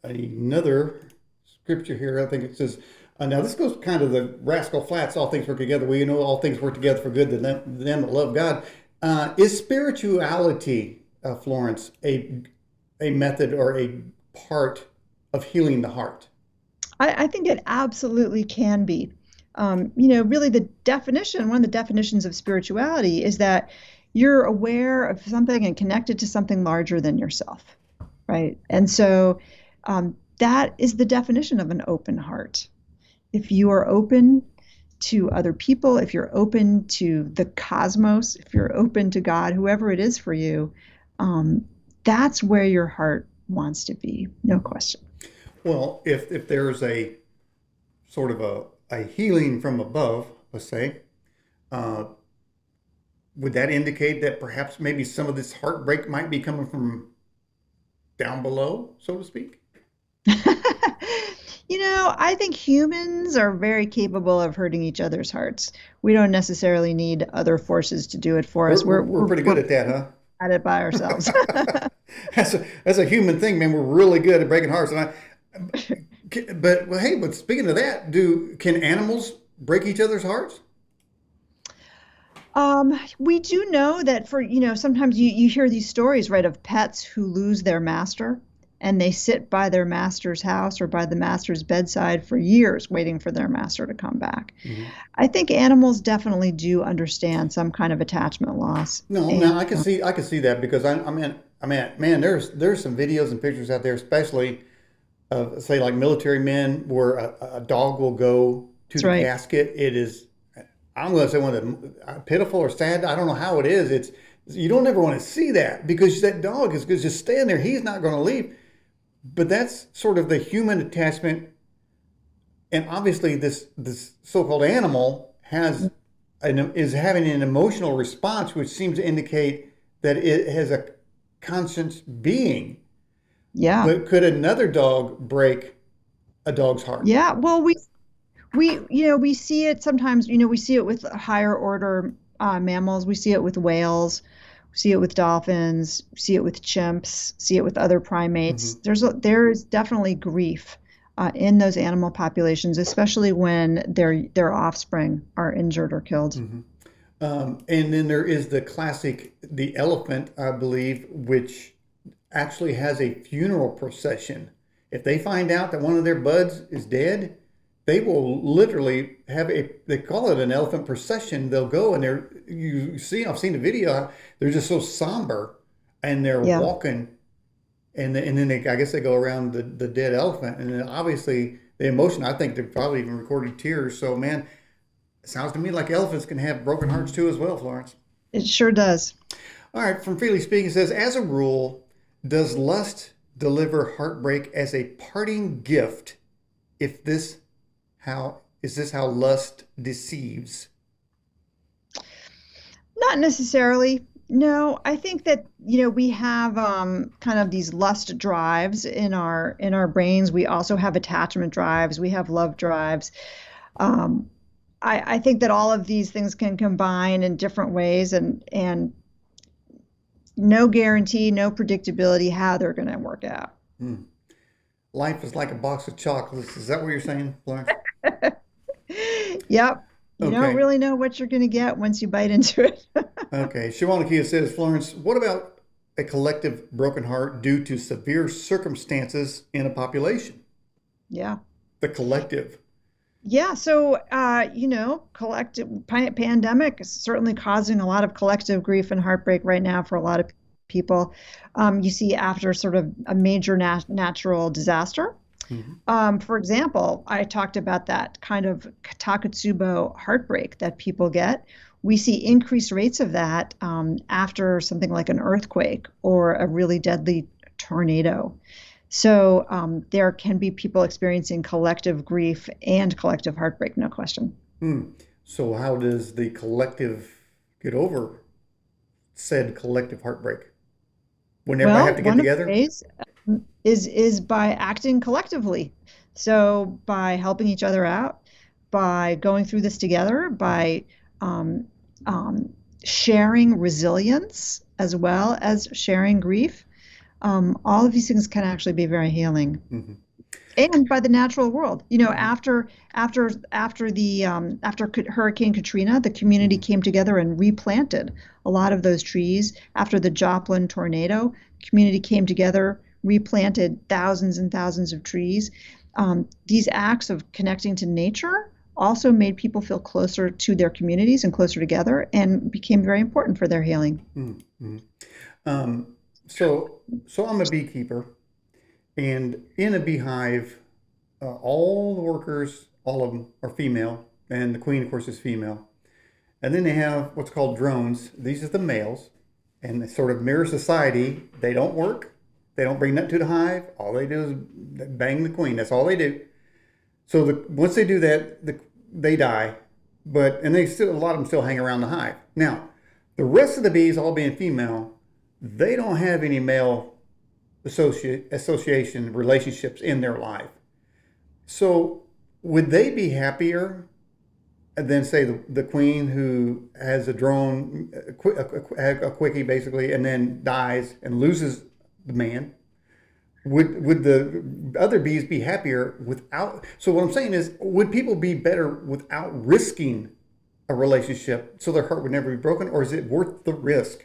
another scripture here. I think it says, now this goes kind of the Rascal Flatts, all things work together. We know all things work together for good to them that love God. Is spirituality, Florence, a method or a part of healing the heart? I think it absolutely can be. Really one of the definitions of spirituality is that you're aware of something and connected to something larger than yourself, right? And so that is the definition of an open heart. If you are open to other people, if you're open to the cosmos, if you're open to God, whoever it is for you, that's where your heart wants to be, no question. Well, if there's a sort of a healing from above, let's say, would that indicate that perhaps maybe some of this heartbreak might be coming from down below, so to speak? I think humans are very capable of hurting each other's hearts. We don't necessarily need other forces to do it for us. We're pretty good at that, huh? At it by ourselves. That's a human thing, man. We're really good at breaking hearts. But speaking of that, can animals break each other's hearts? We do know that sometimes you hear these stories, right, of pets who lose their master and they sit by their master's house or by the master's bedside for years waiting for their master to come back. Mm-hmm. I think animals definitely do understand some kind of attachment loss. No, I can see that, because I mean, man, there's some videos and pictures out there, especially of, say, like military men, where a dog will go to the casket. It is, I'm going to say, one of the pitiful or sad. I don't know how it is. You don't ever want to see that, because that dog is just staying there. He's not going to leave. But that's sort of the human attachment, and obviously this so-called animal is having an emotional response, which seems to indicate that it has a conscious being. Yeah. But could another dog break a dog's heart? Yeah. Well, we see it sometimes. We see it with higher order mammals. We see it with whales. See it with dolphins, see it with chimps, see it with other primates. Mm-hmm. There is definitely grief in those animal populations, especially when their offspring are injured or killed. Mm-hmm. And then there is the elephant, I believe, which actually has a funeral procession. If they find out that one of their buds is dead, they will literally they call it an elephant procession. They'll go and I've seen the video, they're just so somber, and they're walking, and then I guess they go around the dead elephant, and then obviously the emotion, I think they probably even recorded tears. So, man, Sounds to me like elephants can have broken hearts too as well, Florence. It sure does. All right, from Freely Speaking says, as a rule, does lust deliver heartbreak as a parting gift? If this how is this how lust deceives? Not necessarily. No, I think that, we have kind of these lust drives in our brains. We also have attachment drives. We have love drives. Um, I think that all of these things can combine in different ways, and no guarantee, no predictability how they're going to work out. Hmm. Life is like a box of chocolates. Is that what you're saying, Florence? Yep. You don't Okay. really know what you're going to get once you bite into it. Okay. Shawanakia says, Florence, what about a collective broken heart due to severe circumstances in a population? Yeah. The collective. Yeah, so collective pandemic is certainly causing a lot of collective grief and heartbreak right now for a lot of people. You see, after sort of a major natural disaster. Mhm. For example, I talked about that kind of Takotsubo heartbreak that people get. We see increased rates of that after something like an earthquake or a really deadly tornado. So there can be people experiencing collective grief and collective heartbreak, no question. Hmm. So how does the collective get over said collective heartbreak? When everybody have Well, to get one of the together? ways is by acting collectively. So by helping each other out, by going through this together, Mhm. by um, um, sharing resilience as well as sharing grief. All of these things can actually be very healing. Mhm. And by the natural world. Mhm. After Hurricane Katrina, the community Mhm. came together and replanted a lot of those trees. After the Joplin tornado, community came together, replanted thousands and thousands of trees. These acts of connecting to nature also made people feel closer to their communities and closer together, and became very important for their healing. Mhm. Mhm. Um, so I'm a beekeeper, and in a beehive, all the workers, all of them are female, and the queen, of course, is female. And then they have what's called drones. These are the males, and they sort of mirror society. They don't work. They don't bring nothing to the hive. All they do is bang the queen. That's all they do. So once they do that, they die. And they still, a lot of them still hang around the hive. Now, the rest of the bees, all being female, they don't have any male association relationships in their life. So would they be happier than say the queen who has a drone, a quickie basically, and then dies and loses the man? Would the other bees be happier without? So what I'm saying is, would people be better without risking a relationship so their heart would never be broken, or is it worth the risk?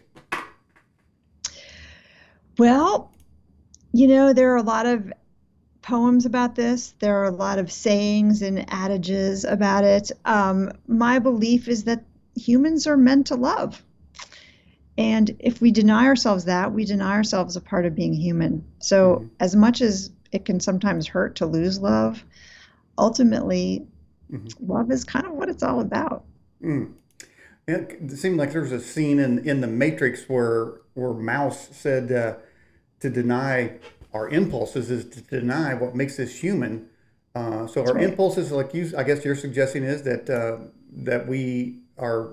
Well, there are a lot of poems about this. There are a lot of sayings and adages about it. My belief is that humans are meant to love. And if we deny ourselves that, we deny ourselves a part of being human. So, Hmm. as much as it can sometimes hurt to lose love, ultimately, Hmm. love is kind of what it's all about. Mm. It seemed like there was a scene in the Matrix where Mouse said to deny our impulses is to deny what makes us human. So That's our right. impulses, like you, I guess you're suggesting is that we are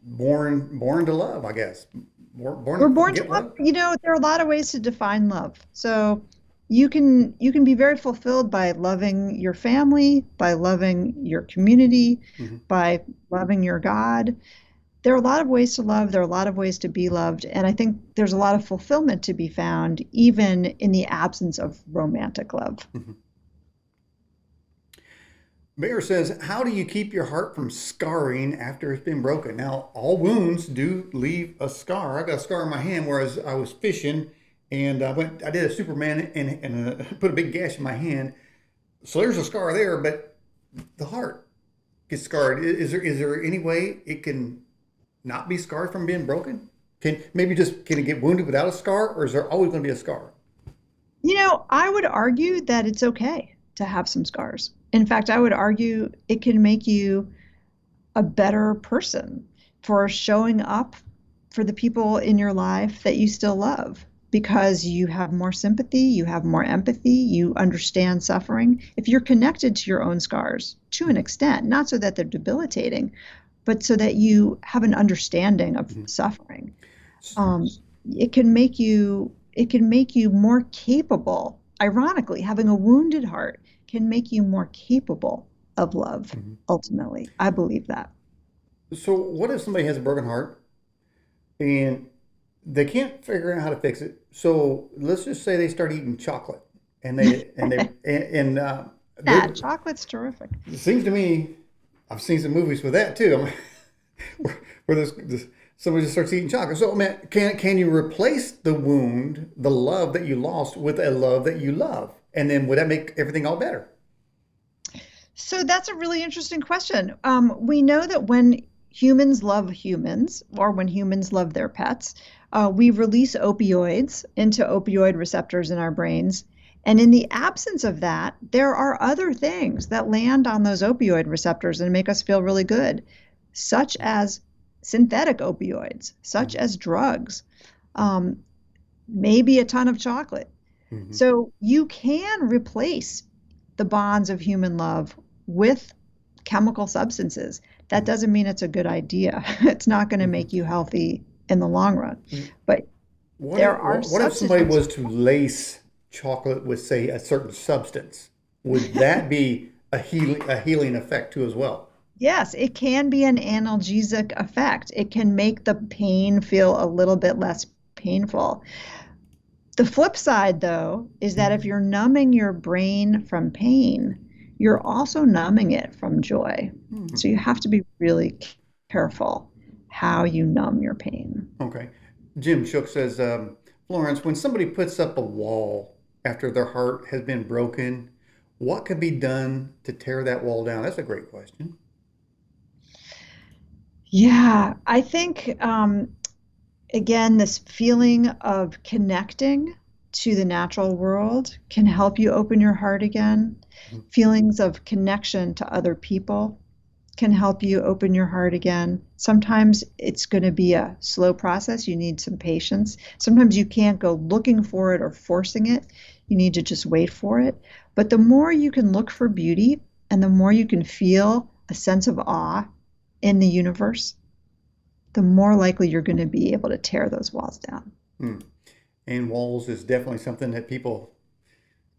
born to love. I guess born We're to born to get love. love. There are a lot of ways to define love. So you can be very fulfilled by loving your family, by loving your community, Hmm. by loving your God. There are a lot of ways to love. There are a lot of ways to be loved, and I think there's a lot of fulfillment to be found even in the absence of romantic love. Hmm. Mayor says, "How do you keep your heart from scarring after it's been broken?" Now, all wounds do leave a scar. I got a scar on my hand where I was fishing, and I did a Superman and put a big gash in my hand. So there's a scar there, but the heart gets scarred. Is there any way it can not be scarred from being broken? Can it get wounded without a scar, or is there always going to be a scar? I would argue that it's okay to have some scars. In fact, I would argue it can make you a better person, for showing up for the people in your life that you still love, because you have more sympathy, you have more empathy, you understand suffering. If you're connected to your own scars to an extent, not so that they're debilitating, but so that you have an understanding of Mhm. suffering, um, it can make you more capable. Ironically, having a wounded heart can make you more capable of love. Mhm. Ultimately, I believe that. So what if somebody has a broken heart and they can't figure out how to fix it? So let's just say they start eating chocolate, and they Yeah, chocolate's terrific. it seems to me, I've seen some movies with that too. I mean, where somebody just starts eating chocolate. So, man, can you replace the wound, the love that you lost, with a love that you love, and then would that make everything all better? So that's a really interesting question. We know that when humans love humans, or when humans love their pets, we release opioids into opioid receptors in our brains. And in the absence of that, there are other things that land on those opioid receptors and make us feel really good, such as synthetic opioids, such Mm-hmm. as drugs, um, maybe a ton of chocolate. Mm-hmm. So you can replace the bonds of human love with chemical substances. That doesn't mean it's a good idea. It's not going to Mm-hmm. make you healthy in the long run. But What there if are what if somebody substitutes. was to lace chocolate with, say, a certain substance? Would that be a healing effect too as well? Yes, it can be an analgesic effect. It can make the pain feel a little bit less painful. The flip side, though, is that if you're numbing your brain from pain, you're also numbing it from joy. Hmm. So you have to be really careful how you numb your pain. Okay. Jim Shook says, Florence, when somebody puts up a wall after their heart has been broken, what could be done to tear that wall down? That's a great question. Yeah, I think, again, this feeling of connecting to the natural world can help you open your heart again. Feelings of connection to other people can help you open your heart again. Sometimes it's going to be a slow process. You need some patience. Sometimes you can't go looking for it or forcing it. You need to just wait for it. But the more you can look for beauty and the more you can feel a sense of awe in the universe, the more likely you're going to be able to tear those walls down. Hmm. And walls is definitely something that people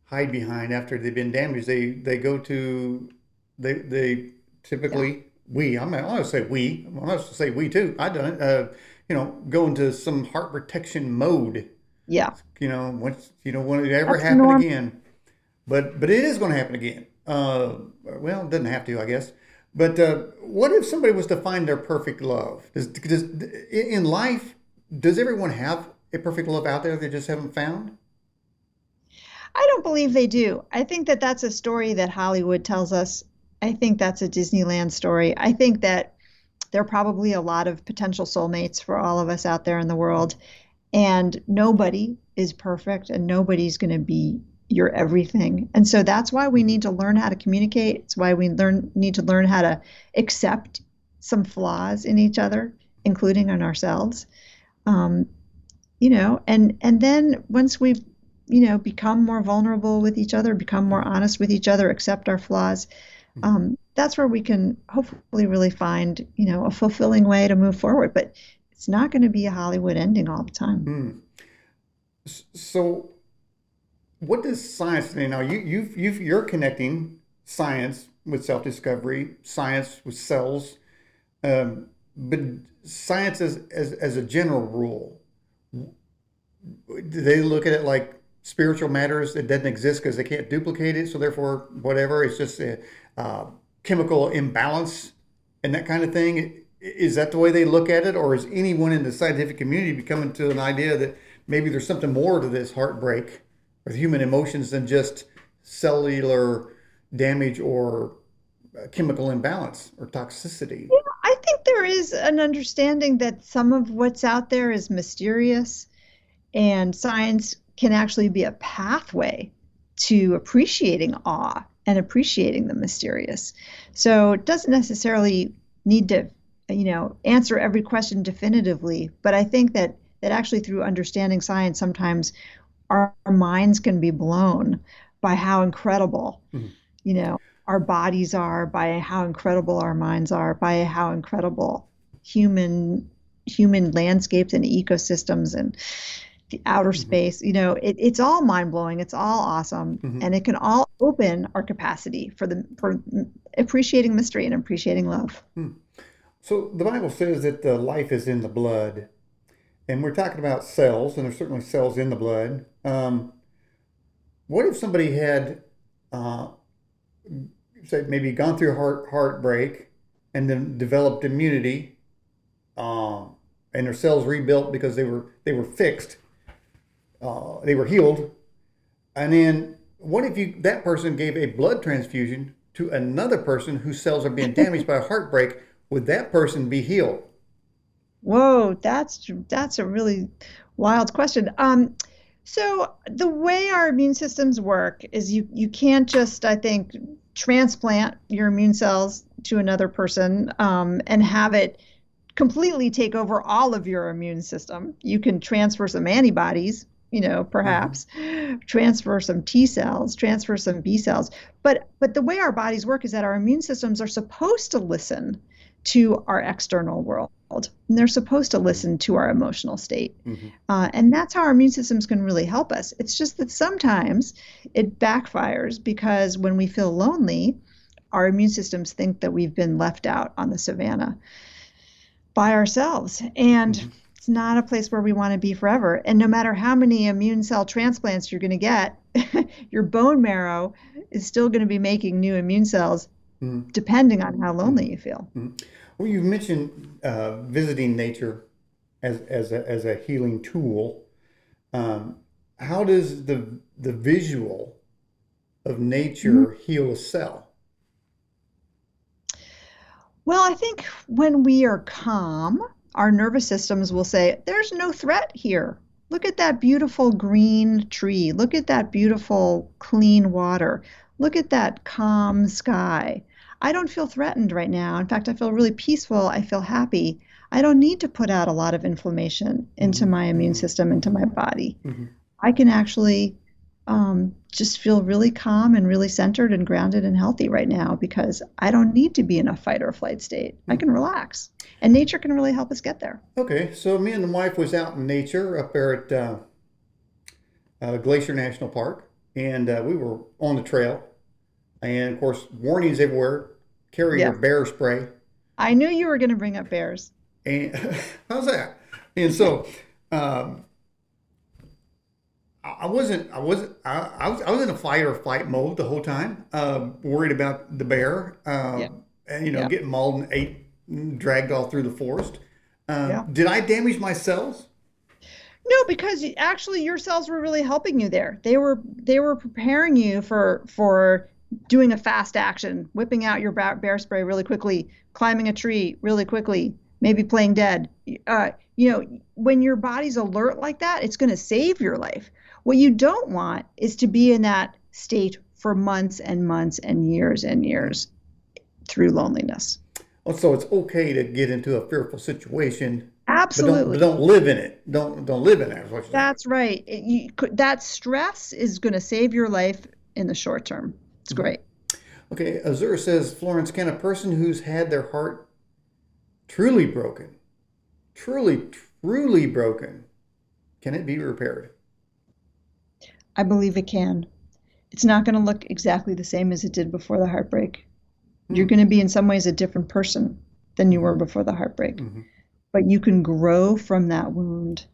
hide behind after they've been damaged. They go to they Yeah. typically I'm gonna say we. I'm gonna say we too. I done it. Go into some heart protection mode. Yeah. Once you don't want it to ever That's happen normal. again. But it is going to happen again. Well, it doesn't have to, I guess. But what if somebody was to find their perfect love? In life, does everyone have a perfect love out there they just haven't found? I don't believe they do. I think that that's a story that Hollywood tells us. I think that's a Disneyland story. I think that there are probably a lot of potential soulmates for all of us out there in the world, and nobody is perfect and nobody's going to be your everything. And so that's why we Mhm. need to learn how to communicate. It's why we need to learn how to accept some flaws in each other, including in ourselves. Um, and then once we've become more vulnerable with each other, become more honest with each other, accept our flaws, that's where we can hopefully really find a fulfilling way to move forward. But it's not going to be a Hollywood ending all the time. Hmm. So, what does science mean? Now, you're connecting science with self-discovery, science with cells, but science as a general rule. Do they look at it like spiritual matters that doesn't exist because they can't duplicate it? So therefore, whatever, it's just a chemical imbalance and that kind of thing. Is that the way they look at it, or is anyone in the scientific community becoming to an idea that maybe there's something more to this heartbreak with human emotions than just cellular damage or chemical imbalance or toxicity? I think there is an understanding that some of what's out there is mysterious, and science can actually be a pathway to appreciating awe and appreciating the mysterious. So it doesn't necessarily need to, answer every question definitively. But I think that actually through understanding science, sometimes our minds can be blown by how incredible, Mhm. you know, our bodies are, by how incredible our minds are, by how incredible human human landscapes and ecosystems and the outer Mhm. space, it's all mind blowing. It's all awesome. Mhm. And it can all open our capacity for appreciating mystery and appreciating love. Hmm. So the Bible says that life is in the blood, and we're talking about cells, and there's certainly cells in the blood. What if somebody had, uh, say, maybe gone through heartbreak, and then developed immunity, um, and their cells rebuilt because they were fixed, they were healed, and then what if you that person gave a blood transfusion to another person whose cells are being damaged by a heartbreak? Would that person be healed? Whoa, that's a really wild question. So the way our immune systems work is you can't just, I think, transplant your immune cells to another person and have it completely take over all of your immune system. You can transfer some antibodies, Hmm. perhaps transfer some T cells, transfer some B cells. But the way our bodies work is that our immune systems are supposed to listen to our external world. And they're supposed to listen to our emotional state. Hmm. And that's how our immune systems can really help us. It's just that sometimes it backfires because when we feel lonely, our immune systems think that we've been left out on the savannah by ourselves. And Hmm. it's not a place where we want to be forever. And no matter how many immune cell transplants you're going to get, your bone marrow is still going to be making new immune cells Hmm. depending on how Hmm. lonely you feel. Hmm. Well, you mentioned visiting nature as a healing tool. Um, how does the visual of Mm. nature heal a cell? Well, I think when we are calm, our nervous systems will say, there's no threat here. Look at that beautiful green tree. Look at that beautiful clean water. Look at that calm sky. I don't feel threatened right now. In fact, I feel really peaceful. I feel happy. I don't need to put out a lot of inflammation into Hmm. my immune Hmm. system, into Hmm. my body. Hmm. I can actually just feel really calm and really centered and grounded and healthy right now because I don't need to be in a fight or flight state. I can relax. And nature can really help us get there. Okay, so me and the wife was out in nature up there at Glacier National Park, and we were on the trail. And of course, warnings everywhere: carry your Yeah. bear spray. I knew you were going to bring up bears. And how's that? And so um, I was in a fight or flight mode the whole time, worried about the bear, Yeah. and Yeah. getting mauled and dragged all through the forest. Yeah. Did I damage my cells? No, because actually your cells were really helping you there. They were preparing you for doing a fast action, whipping out your bear spray really quickly, climbing a tree really quickly, maybe playing dead. When your body's alert like that, it's going to save your life. What you don't want is to be in that state for months and months and years through loneliness. Oh, so it's okay to get into a fearful situation, but Absolutely. don't live in it. Don't live in it. Is what you're saying. That's right. That stress is going to save your life in the short term. It's Mhm. great. Okay, Azura says, Florence, can a person who's had their heart truly broken, truly, truly broken, can it be repaired? I believe it can. It's not going to look exactly the same as it did before the heartbreak. You're Hmm. going to be in some ways a different person than you Hmm. were before the heartbreak. Hmm. But you can grow from that wound.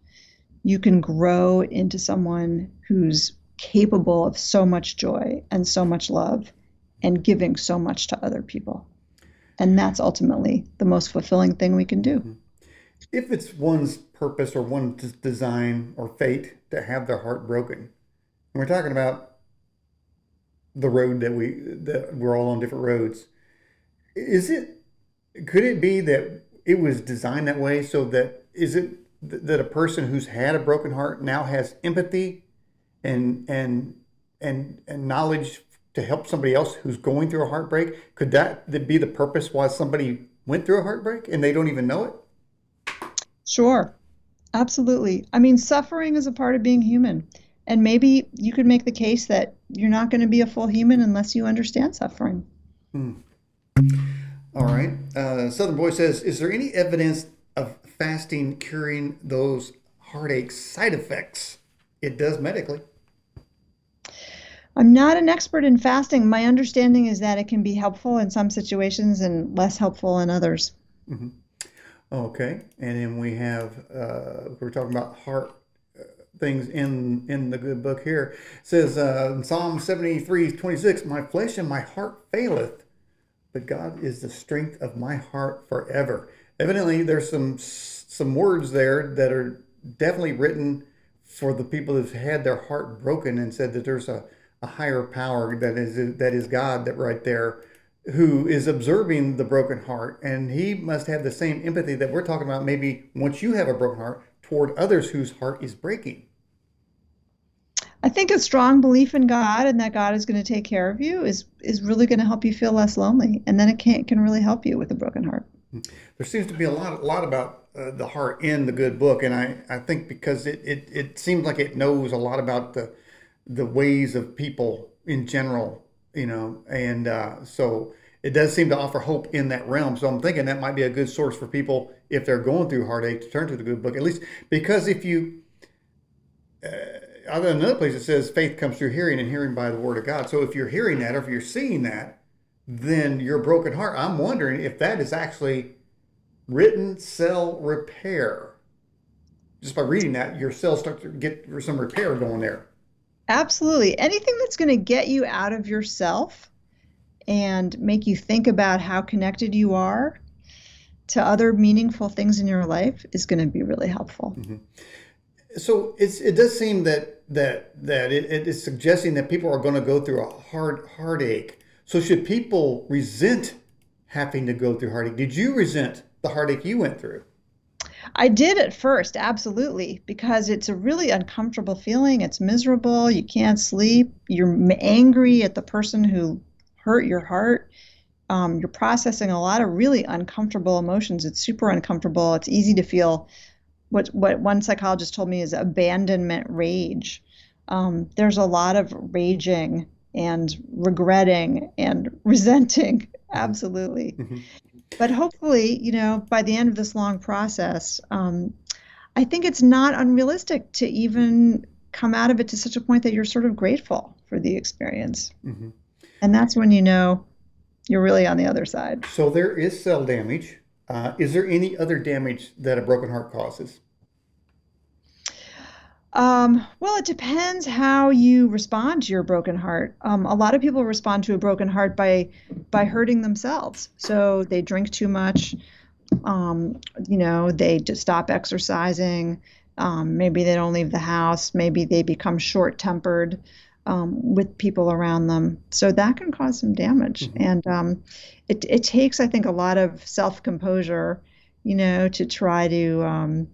You can grow into someone who's capable of so much joy and so much love and giving so much to other people. And that's ultimately the most fulfilling thing we can do. Hmm. If it's one's purpose or one's design or fate to have their heart broken, and we're talking about the road that we're all on different roads, is it could it be that it was designed that way so that is it that a person who's had a broken heart now has empathy and knowledge to help somebody else who's going through a heartbreak? Could that be the purpose why somebody went through a heartbreak and they don't even know it? Sure, absolutely. I mean, suffering is a part of being human. And maybe you could make the case that you're not going to be a full human unless you understand suffering. Hmm. All right. Southern Boy says, is there any evidence of fasting curing those heartache side effects? It does medically. I'm not an expert in fasting. My understanding is that it can be helpful in some situations and less helpful in others. Hmm. Okay. And then we have, we're talking about heart things in the good book here. It says in Psalm 73:26, my flesh and my heart faileth, but God is the strength of my heart forever. Evidently, there's some words there that are definitely written for the people who've had their heart broken and said that there's a higher power that is God that right there who is observing the broken heart, and he must have the same empathy that we're talking about maybe once you have a broken heart toward others whose heart is breaking. I think a strong belief in God and that God is going to take care of you is really going to help you feel less lonely, and then it can really help you with a broken heart. There seems to be a lot about the heart in the good book, and I think because it seems like it knows a lot about the ways of people in general, and so it does seem to offer hope in that realm. So I'm thinking that might be a good source for people if they're going through heartache to turn to the good book, at least because if you other than another place it says faith comes through hearing and hearing by the word of God. So if you're hearing that or if you're seeing that, then your broken heart, I'm wondering if that is actually written cell repair. Just by reading that, your cells start to get some repair going there. Absolutely. Anything that's going to get you out of yourself and make you think about how connected you are to other meaningful things in your life is going to be really helpful. Hmm. So it does seem that it is suggesting that people are going to go through a heartache. So should people resent having to go through heartache? Did you resent the heartache you went through? I did at first, absolutely, because it's a really uncomfortable feeling. It's miserable. You can't sleep. You're angry at the person who hurt your heart. You're processing a lot of really uncomfortable emotions. It's super uncomfortable. It's easy to feel what one psychologist told me is abandonment rage. There's a lot of raging and regretting and resenting. Absolutely. Hmm. But hopefully, by the end of this long process, I think it's not unrealistic to even come out of it to such a point that you're sort of grateful for the experience. Hmm. And that's when you know you're really on the other side. So there is cell damage. Is there any other damage that a broken heart causes? Well, it depends how you respond to your broken heart. A lot of people respond to a broken heart by hurting themselves. So they drink too much. They just stop exercising. Maybe they don't leave the house. Maybe they become short-tempered with people around them. So that can cause some damage. Hmm. And it takes, I think, a lot of self-composure, to try to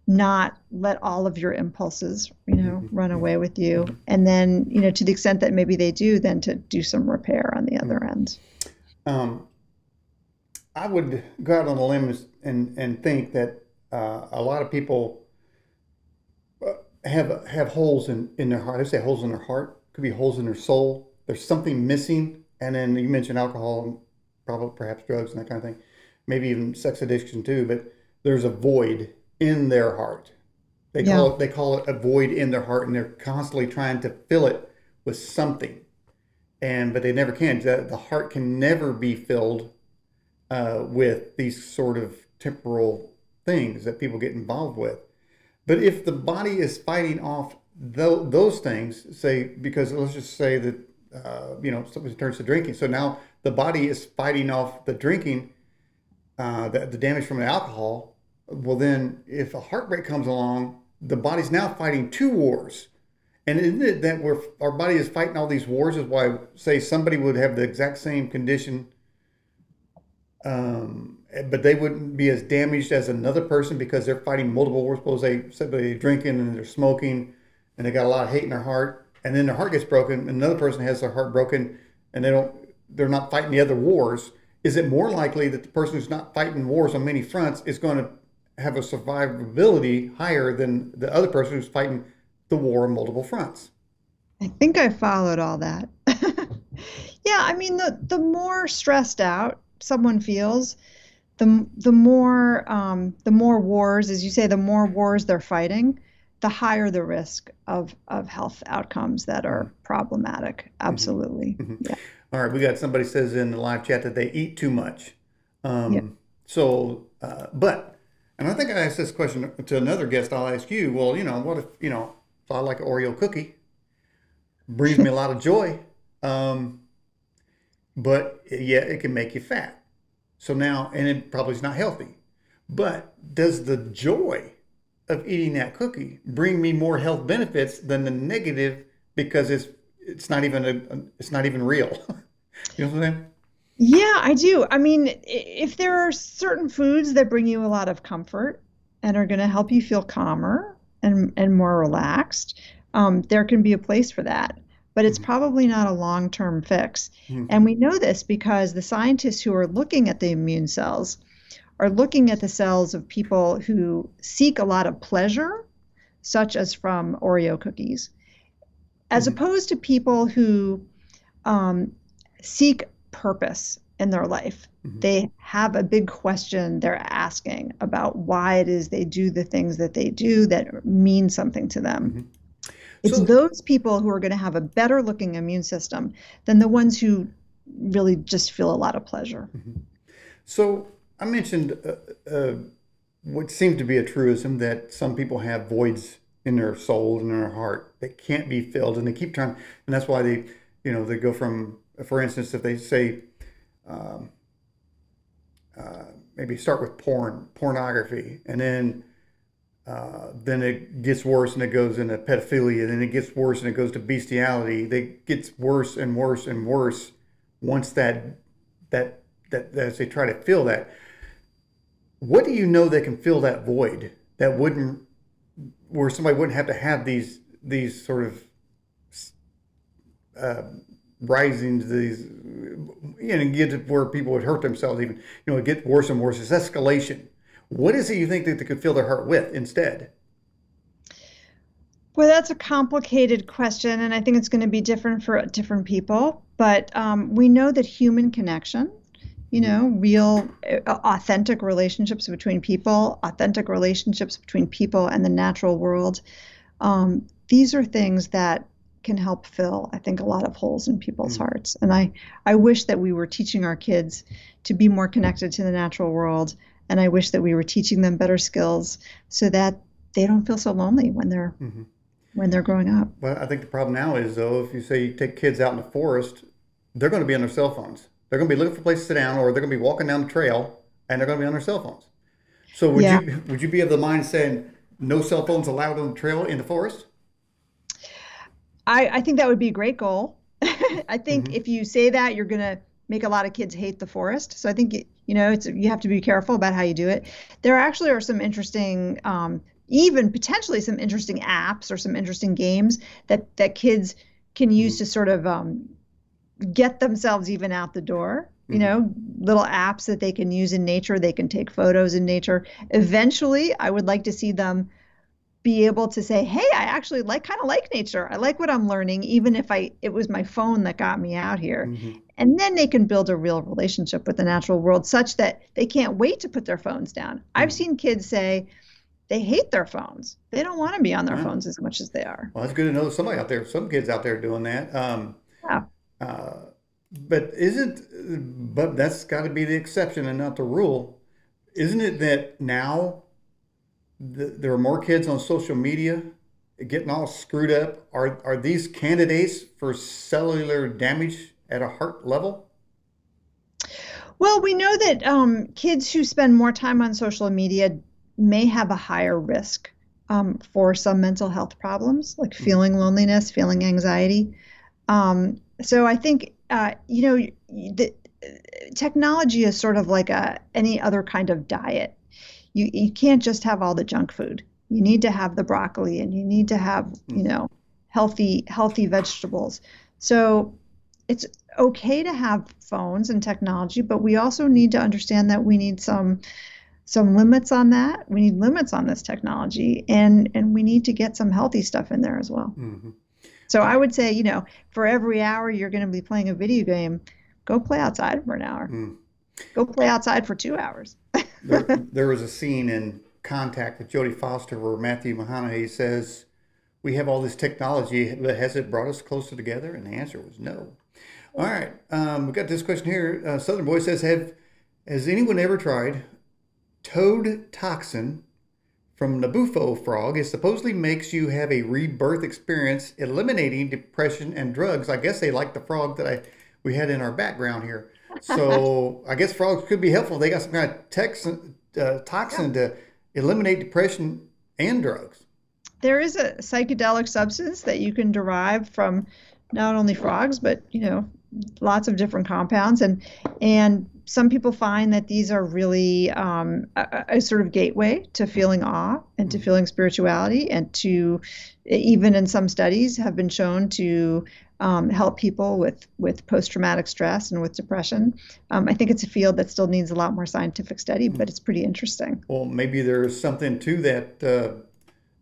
not let all of your impulses, Hmm. run Hmm. away with you. Hmm. And then, to the extent that maybe they do, then to do some repair on the other end. Um, I would go out on a limb and think that a lot of people have holes in their heart. I say holes in their heart. Could be holes in their soul. There's something missing. And then you mentioned alcohol and probably perhaps drugs and that kind of thing. Maybe even sex addiction too. But there's a void in their heart. They Yeah. call it a void in their heart, and they're constantly trying to fill it with something. But they never can. The heart can never be filled with these sort of temporal things that people get involved with. But if the body is fighting off those things, say, because let's just say that, something turns to drinking. So now the body is fighting off the drinking, the damage from the alcohol. Well, then if a heartbreak comes along, the body's now fighting two wars. And isn't it that our body is fighting all these wars is why, say, somebody would have the exact same condition, but they wouldn't be as damaged as another person because they're fighting multiple wars. Suppose somebody drinking and they're smoking and they got a lot of hate in their heart, and then their heart gets broken, and another person has their heart broken, and they're not fighting the other wars. is it more likely that the person who's not fighting wars on many fronts is going to have a survivability higher than the other person who's fighting the war on multiple fronts? I think I followed all that. Yeah, I mean the more stressed out someone feels, the more wars, as you say, the more wars they're fighting, the higher the risk of health outcomes that Mm-hmm. are problematic. Mm-hmm. Absolutely. Mm-hmm. Yeah. All right, we got somebody says in the live chat that they eat too much. Yeah. But, and I think I asked this question to another guest. I'll ask you. Well, what if so I like an Oreo cookie, brings me a lot of joy, um, but yeah, it can make you fat. So now, and it probably is not healthy. But does the joy of eating that cookie bring me more health benefits than the negative because it's not even real? You know what I'm saying? Yeah, I do. I mean, if there are certain foods that bring you a lot of comfort and are going to help you feel calmer and more relaxed, there can be a place for that. But it's Mhm. probably not a long-term fix. And Mhm. we know this because the scientists who are looking at the immune cells are looking at the cells of people who seek a lot of pleasure, such as from Oreo cookies, as Mhm. opposed to people who um, seek purpose in their life. Mhm. They have a big question they're asking about why it is they do the things that they do that mean something to them. Mhm. It's So, those people who are going to have a better looking immune system than the ones who really just feel a lot of pleasure. mhm. So I mentioned what seems to be a truism that some people have voids in their soul and in their heart that can't be filled, and they keep trying, and that's why they go from, for instance, if they say, um, maybe start with pornography, and then it gets worse and it goes into pedophilia, then it gets worse and it goes to bestiality. It gets worse and worse and worse once that that as they try to fill that. What do you know that can fill that void that wouldn't where somebody wouldn't have to have these sort of uh, risings, these get to where people would hurt themselves even. It gets worse and worse. It's escalation. What is it you think that they could fill their heart with instead? Well, that's a complicated question, and I think it's going to be different for different people. But we know that human connection, Mm-hmm. real, authentic relationships between people, authentic relationships between people and the natural world, these are things that can help fill, I think, a lot of holes in people's Mm-hmm. hearts. And I wish that we were teaching our kids to be more connected to the natural world. And I wish that we were teaching them better skills so that they don't feel so lonely Mm-hmm. when they're growing up. Well, I think the problem now is, though, if you say you take kids out in the forest, they're going to be on their cell phones. They're going to be looking for a place to sit down, or they're going to be walking down the trail, and they're going to be on their cell phones. So Yeah, would you be of the mind saying no cell phones allowed on the trail in the forest? I think that would be a great goal. I think Mm-hmm. if you say that, you're going to make a lot of kids hate the forest. So I think you have to be careful about how you do it. There actually are some interesting, even potentially some interesting apps or some interesting games that kids can use Mm-hmm. to sort of get themselves even out the door. Mm-hmm. Little apps that they can use in nature. They can take photos in nature. Eventually, I would like to see them be able to say, "Hey, I actually kind of like nature. I like what I'm learning, even if it was my phone that got me out here." Mm-hmm. And then they can build a real relationship with the natural world such that they can't wait to put their phones down. I've Mm-hmm. seen kids say they hate their phones. They don't want to be on their Wow. phones as much as they are. Well, that's good to know somebody out there, some kids out there doing that. Yeah. Uh, but that's got to be the exception and not the rule. Isn't it that now there are more kids on social media getting all screwed up? Are these candidates for cellular damage at a heart level? Well, we know that kids who spend more time on social media may have a higher risk for some mental health problems, like Mm-hmm. feeling loneliness, feeling anxiety. So I think the technology is sort of like any other kind of diet. You can't just have all the junk food. You need to have the broccoli, and you need to have Mm-hmm. healthy vegetables. So it's okay to have phones and technology, but we also need to understand that we need some limits on that. We need limits on this technology, and we need to get some healthy stuff in there as well. Hmm. So I would say, for every hour you're going to be playing a video game, go play outside for an hour. Mm. Go play outside for 2 hours. There was a scene in Contact with Jodie Foster where Matthew McConaughey says, "We have all this technology, but has it brought us closer together?" And the answer was no. All right, we got this question here. Southern Boy says, has anyone ever tried toad toxin from Nabufo frog? It supposedly makes you have a rebirth experience, eliminating depression and drugs. I guess they like the frog that we had in our background here. So I guess frogs could be helpful. They got some kind of Yeah. toxin to eliminate depression and drugs. There is a psychedelic substance that you can derive from not only frogs, but lots of different compounds, and some people find that these are really a sort of gateway to feeling awe and to Mhm. feeling spirituality, and to even in some studies have been shown to help people with post-traumatic stress and with depression. I think it's a field that still needs a lot more scientific study, but it's pretty interesting. Well, maybe there's something to that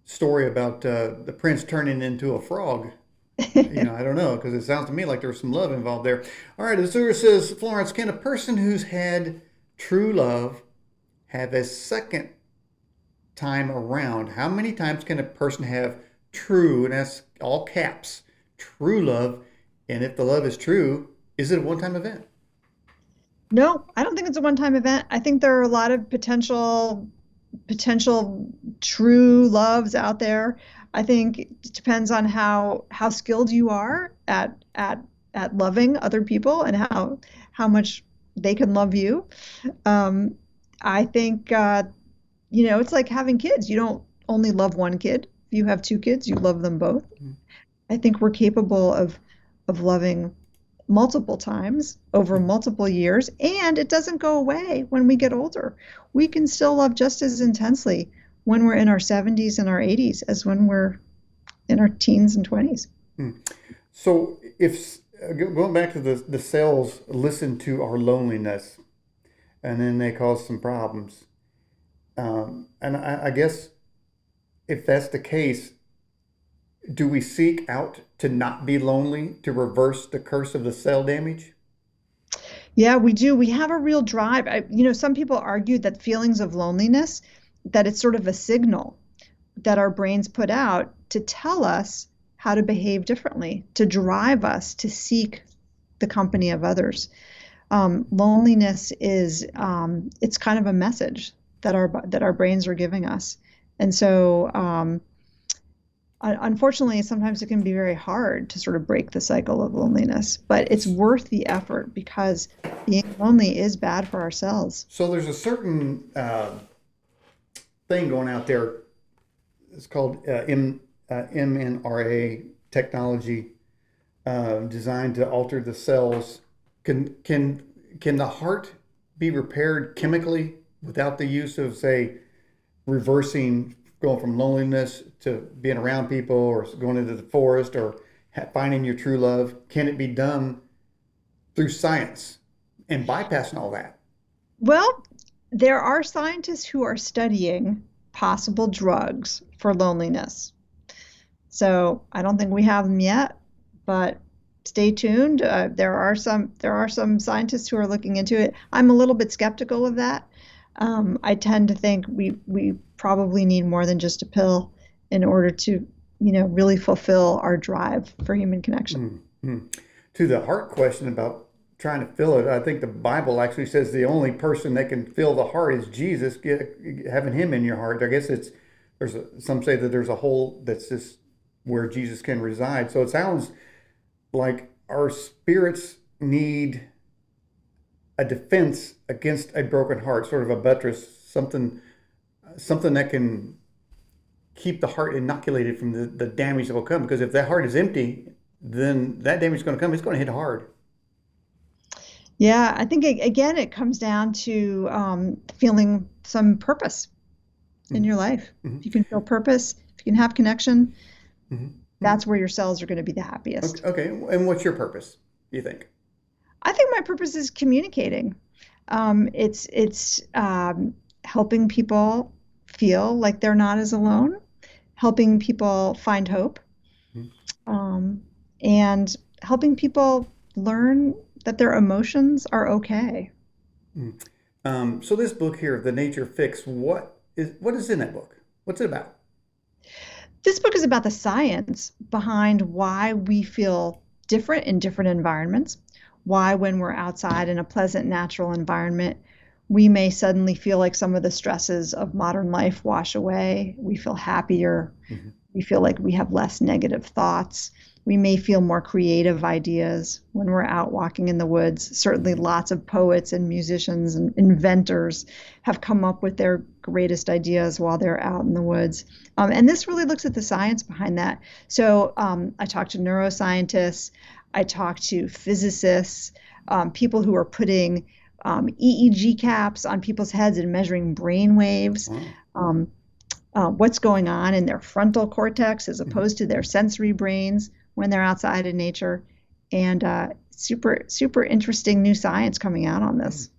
story about the prince turning into a frog. I don't know, because it sounds to me like there's some love involved there. All right, Azura says, Florence, can a person who's had true love have a second time around? How many times can a person have true, and that's all caps, true love? And if the love is true, is it a one-time event? No, I don't think it's a one-time event. I think there are a lot of potential true loves out there. I think it depends on how skilled you are at loving other people, and how much they can love you. Um, I think it's like having kids. You don't only love one kid. If you have two kids, you love them both. I think we're capable of loving multiple times over multiple years, and it doesn't go away when we get older. We can still love just as intensely when we're in our 70s and our 80s as when we're in our teens and 20s. Hmm. So if going back to the cells, listen to our loneliness, and then they cause some problems. And I guess if that's the case, do we seek out to not be lonely to reverse the curse of the cell damage? Yeah, we do. We have a real drive. Some people argue that feelings of loneliness, that it's sort of a signal that our brains put out to tell us how to behave differently, to drive us to seek the company of others. Loneliness is it's kind of a message that our brains are giving us, and so unfortunately, sometimes it can be very hard to sort of break the cycle of loneliness, but it's worth the effort because being lonely is bad for ourselves. So there's a certain thing going out there. It's called mNRA technology, designed to alter the cells. Can the heart be repaired chemically without the use of, say, reversing, going from loneliness to being around people, or going into the forest, or finding your true love? Can it be done through science and bypassing all that? Well, there are scientists who are studying possible drugs for loneliness. So I don't think we have them yet, but stay tuned. There are some scientists who are looking into it. I'm a little bit skeptical of that. I tend to think we probably need more than just a pill in order to, really fulfill our drive for human connection. Hmm. To the heart question about trying to fill it, I think the Bible actually says the only person that can fill the heart is Jesus. Having Him in your heart. I guess some say that there's a hole that's just where Jesus can reside. So it sounds like our spirits need a defense against a broken heart, sort of a buttress, something that can keep the heart inoculated from the damage that will come. Because if that heart is empty, then that damage is going to come. It's going to hit hard. Yeah, I think again, it comes down to feeling some purpose in Mm-hmm. your life. Mm-hmm. If you can feel purpose, if you can have connection, Mm-hmm. that's where your cells are going to be the happiest. Okay. And what's your purpose, do you think? I think my purpose is communicating. It's helping people feel like they're not as alone, helping people find hope, um, and helping people learn that their emotions are okay. Mm. So this book here, The Nature Fix, what is in that book? What's it about? This book is about the science behind why we feel different in different environments, why, when we're outside in a pleasant, natural environment, we may suddenly feel like some of the stresses of modern life wash away. We feel happier. Mhm. We feel like we have less negative thoughts. We may feel more creative ideas when we're out walking in the woods. Certainly, lots of poets and musicians and inventors have come up with their greatest ideas while they're out in the woods. And this really looks at the science behind that. So I talk to neuroscientists, I talk to physicists, people who are putting EEG caps on people's heads and measuring brain waves. Wow. Um, what's going on in their frontal cortex as Mhm. opposed to their sensory brains when they're outside in nature. And super, super interesting new science coming out on Yeah. this.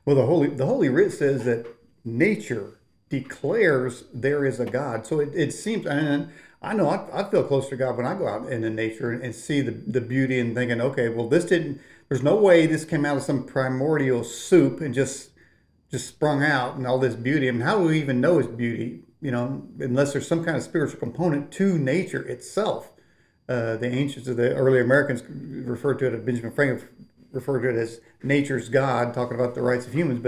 Well, the Holy Writ says that nature declares there is a God. So it seems, and I know I feel closer to God when I go out in the nature and see the beauty and thinking, okay, well, there's no way this came out of some primordial soup and just sprung out and all this beauty. I mean, how do we even know it's beauty? Unless there's some kind of spiritual component to nature itself. The ancients of the early Americans referred to it, Benjamin Franklin referred to it as nature's God, talking about the rights of humans.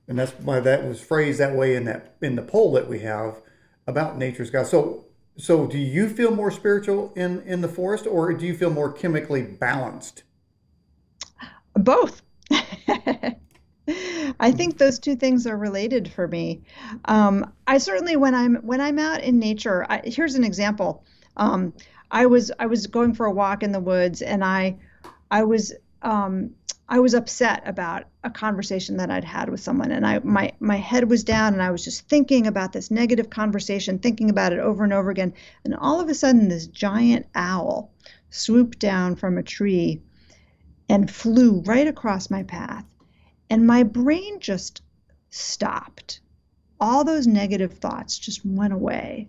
And that's why that was phrased that way in the poll that we have about nature's God. So do you feel more spiritual in the forest, or do you feel more chemically balanced? Both. I think those two things are related for me. I certainly, when I'm out in nature, here's an example. Um, I was going for a walk in the woods, and I was I was upset about a conversation that I'd had with someone, and my head was down, and I was just thinking about this negative conversation, thinking about it over and over again, and all of a sudden, this giant owl swooped down from a tree and flew right across my path. And my brain just stopped. All those negative thoughts just went away.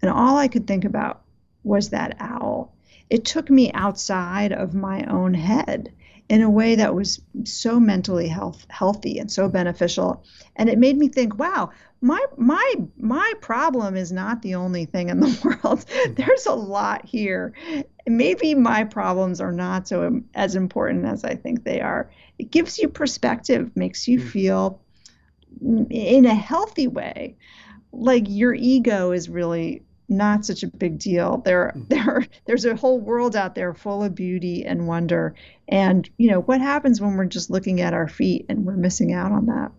And all I could think about was that owl. It took me outside of my own head in a way that was so mentally healthy and so beneficial. And it made me think, wow, my problem is not the only thing in the world. There's a lot here. Maybe my problems are not so as important as I think they are. It gives you perspective, makes you feel in a healthy way like your ego is really not such a big deal. There's a whole world out there full of beauty and wonder. And what happens when we're just looking at our feet and we're missing out on that?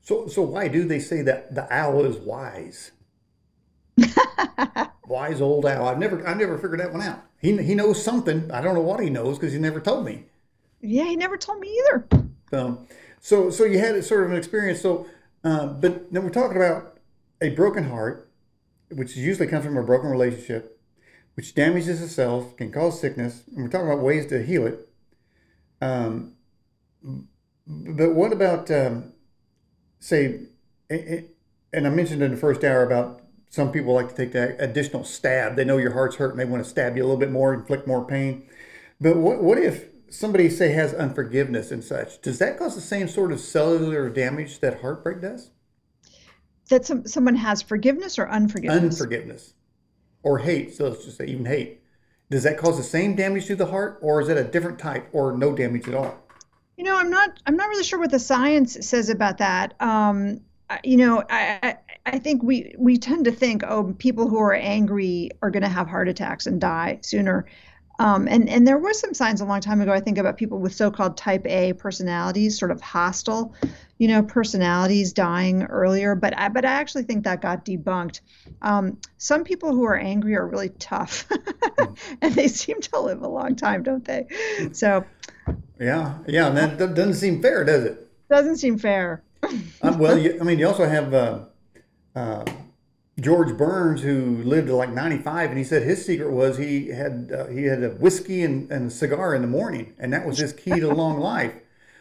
So why do they say that the owl is wise? Wise old owl. I've never figured that one out. He knows something. I don't know what he knows because he never told me. Yeah, he never told me either. Um, so you had sort of an experience. But then we're talking about a broken heart, which usually comes from a broken relationship, which damages the self, can cause sickness, and we're talking about ways to heal it. Um, but what about, say, and I mentioned in the first hour about some people like to take that additional stab. They know your heart's hurt and they want to stab you a little bit more, inflict more pain. But what if somebody, say, has unforgiveness and such? Does that cause the same sort of cellular damage that heartbreak does? That someone has forgiveness or unforgiveness. Unforgiveness or hate. So let's just say even hate. Does that cause the same damage to the heart, or is it a different type, or no damage at all? I'm not really sure what the science says about that. I think we tend to think, oh, people who are angry are going to have heart attacks and die sooner. And there was some signs a long time ago, I think, about people with so-called type A personalities, sort of hostile, personalities dying earlier. But I actually think that got debunked. Some people who are angry are really tough, and they seem to live a long time, don't they? So Yeah, yeah, and that doesn't seem fair, does it? doesn't seem fair. Well, I mean, you also have uh, George Burns, who lived to like 95, and he said his secret was he had a whiskey and a cigar in the morning, and that was his key to long life.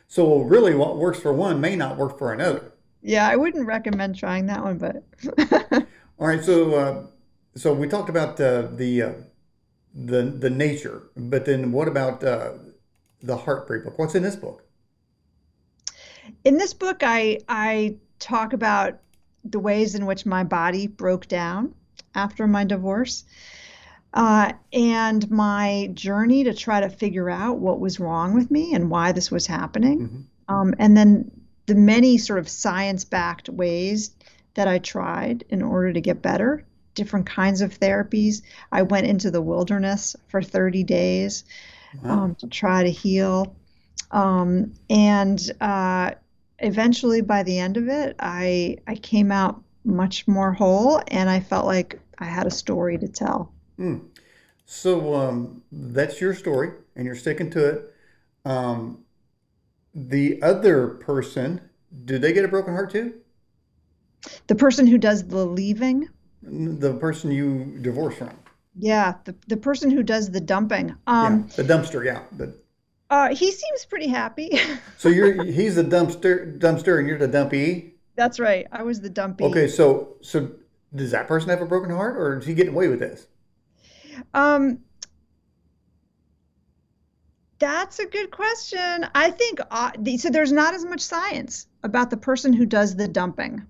So really, what works for one may not work for another. Yeah, I wouldn't recommend trying that one, but All right, so we talked about the nature, but then what about the heartbreak book? What's in this book? in this book, I talk about the ways in which my body broke down after my divorce, and my journey to try to figure out what was wrong with me and why this was happening. Hmm. And then the many sort of science-backed ways that I tried in order to get better, different kinds of therapies. I went into the wilderness for 30 days Wow. to try to heal. And eventually, by the end of it, I came out much more whole, and I felt like I had a story to tell. Hmm. So that's your story, and you're sticking to it. Um, the other person, do they get a broken heart too? The person who does the leaving, The person you divorced from? yeah, the person who does the dumping. Yeah, the dumpster. Yeah. He seems pretty happy. So he's the dumpster, and you're the dumpy. That's right. I was the Okay, dumpy. so does that person have a broken heart, or is he getting away with this? Um, that's a good question. I think so. There's not as much science about the person who does the dumping.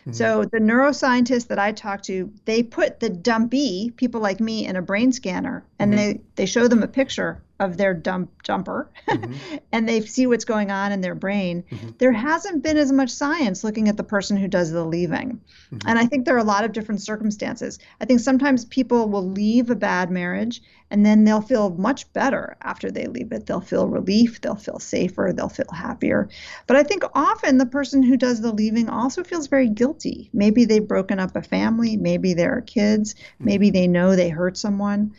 Hmm. So the neuroscientists that I talk to, they put the dumpy, people like me, in a brain scanner, and Hmm. they show them a picture of their dumper, Hmm. and they see what's going on in their brain. Hmm. There hasn't been as much science looking at the person who does the leaving. Hmm. And I think there are a lot of different circumstances. I think sometimes people will leave a bad marriage and then they'll feel much better after they leave it. They'll feel relief, they'll feel safer, they'll feel happier. But I think often the person who does the leaving also feels very guilty. Maybe they've broken up a family, maybe there are kids, Hmm. maybe they know they hurt someone.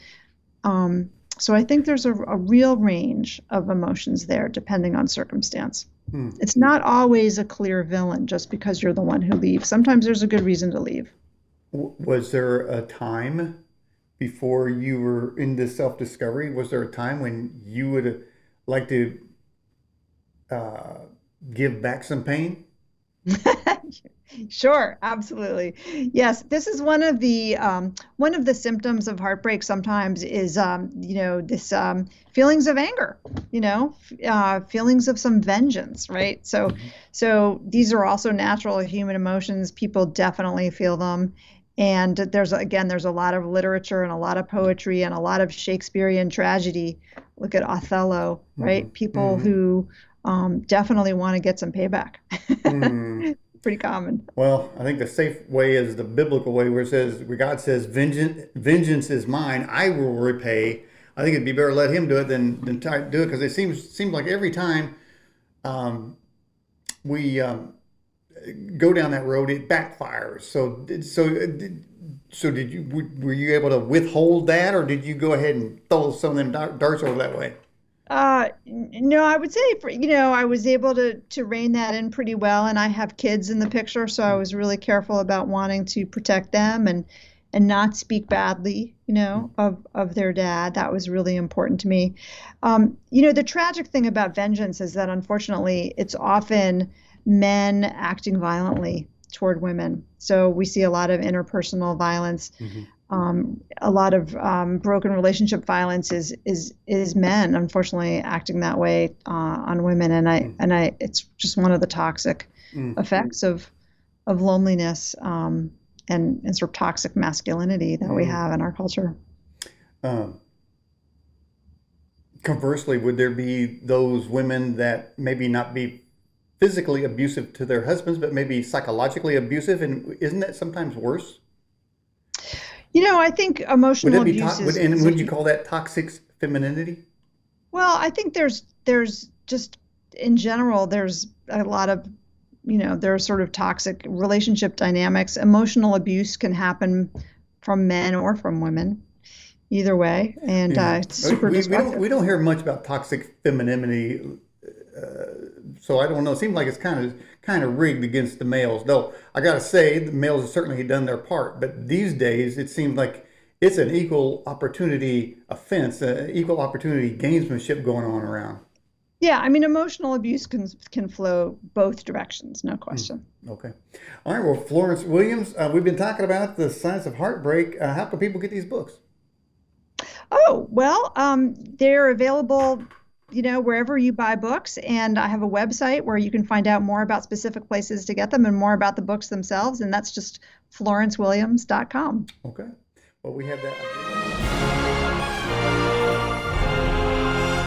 Um, so I think there's a real range of emotions there, depending on circumstance. Hmm. It's not always a clear villain just because you're the one who leaves. Sometimes there's a good reason to leave. Was there a time before you were in this self-discovery? Was there a time when you would like to uh, give back some pain? Sure, absolutely. Yes, this is one of the symptoms of heartbreak sometimes is this feelings of anger, feelings of some vengeance, right? Hmm. So these are also natural human emotions. People definitely feel them. And there's a lot of literature and a lot of poetry and a lot of Shakespearean tragedy. Look at Othello, Hmm. right? People Hmm. who definitely want to get some payback. Hmm. Pretty common. Well, I think the safe way is the biblical way, where it says, where God says, "Vengeance is mine; I will repay." I think it'd be better to let Him do it than try to do it, because it seems like every time um, we go down that road, it backfires. So did you were you able to withhold that, or did you go ahead and throw some of them darts over that way? No, I would say I was able to rein that in pretty well, and I have kids in the picture, so I was really careful about wanting to protect them and not speak badly, of their dad. That was really important to me. The tragic thing about vengeance is that unfortunately, it's often men acting violently toward women. So we see a lot of interpersonal violence, Mm-hmm. a lot of broken relationship violence is men unfortunately acting that way on women, and I it's just one of the toxic Mm-hmm. effects of loneliness, and sort of toxic masculinity that we Mm-hmm. have in our culture. Um, Conversely, would there be those women that maybe not be physically abusive to their husbands, but maybe psychologically abusive? And isn't that sometimes worse? I think Would emotional it be abuse and is a would you call that toxic femininity? well, I think there's just in general there's a lot of there are sort of toxic relationship dynamics. Emotional abuse can happen from men or from women, either way, and Yeah, it's super we don't destructive. we don't hear much about toxic femininity uh, So I don't know. It seems like it's kind of rigged against the males. Though I got to say, the males have certainly done their part. But these days, it seems like it's an equal opportunity offense, equal opportunity gamesmanship going on around. Yeah, I mean, emotional abuse can flow both directions, no Hmm. question. Okay. All right. Well, Florence Williams, we've been talking about the science of heartbreak. How can people get these books? Oh, well, they're available, wherever you buy books, and I have a website where you can find out more about specific places to get them and more about the books themselves, and that's just florencewilliams.com. Okay. Well, we have that.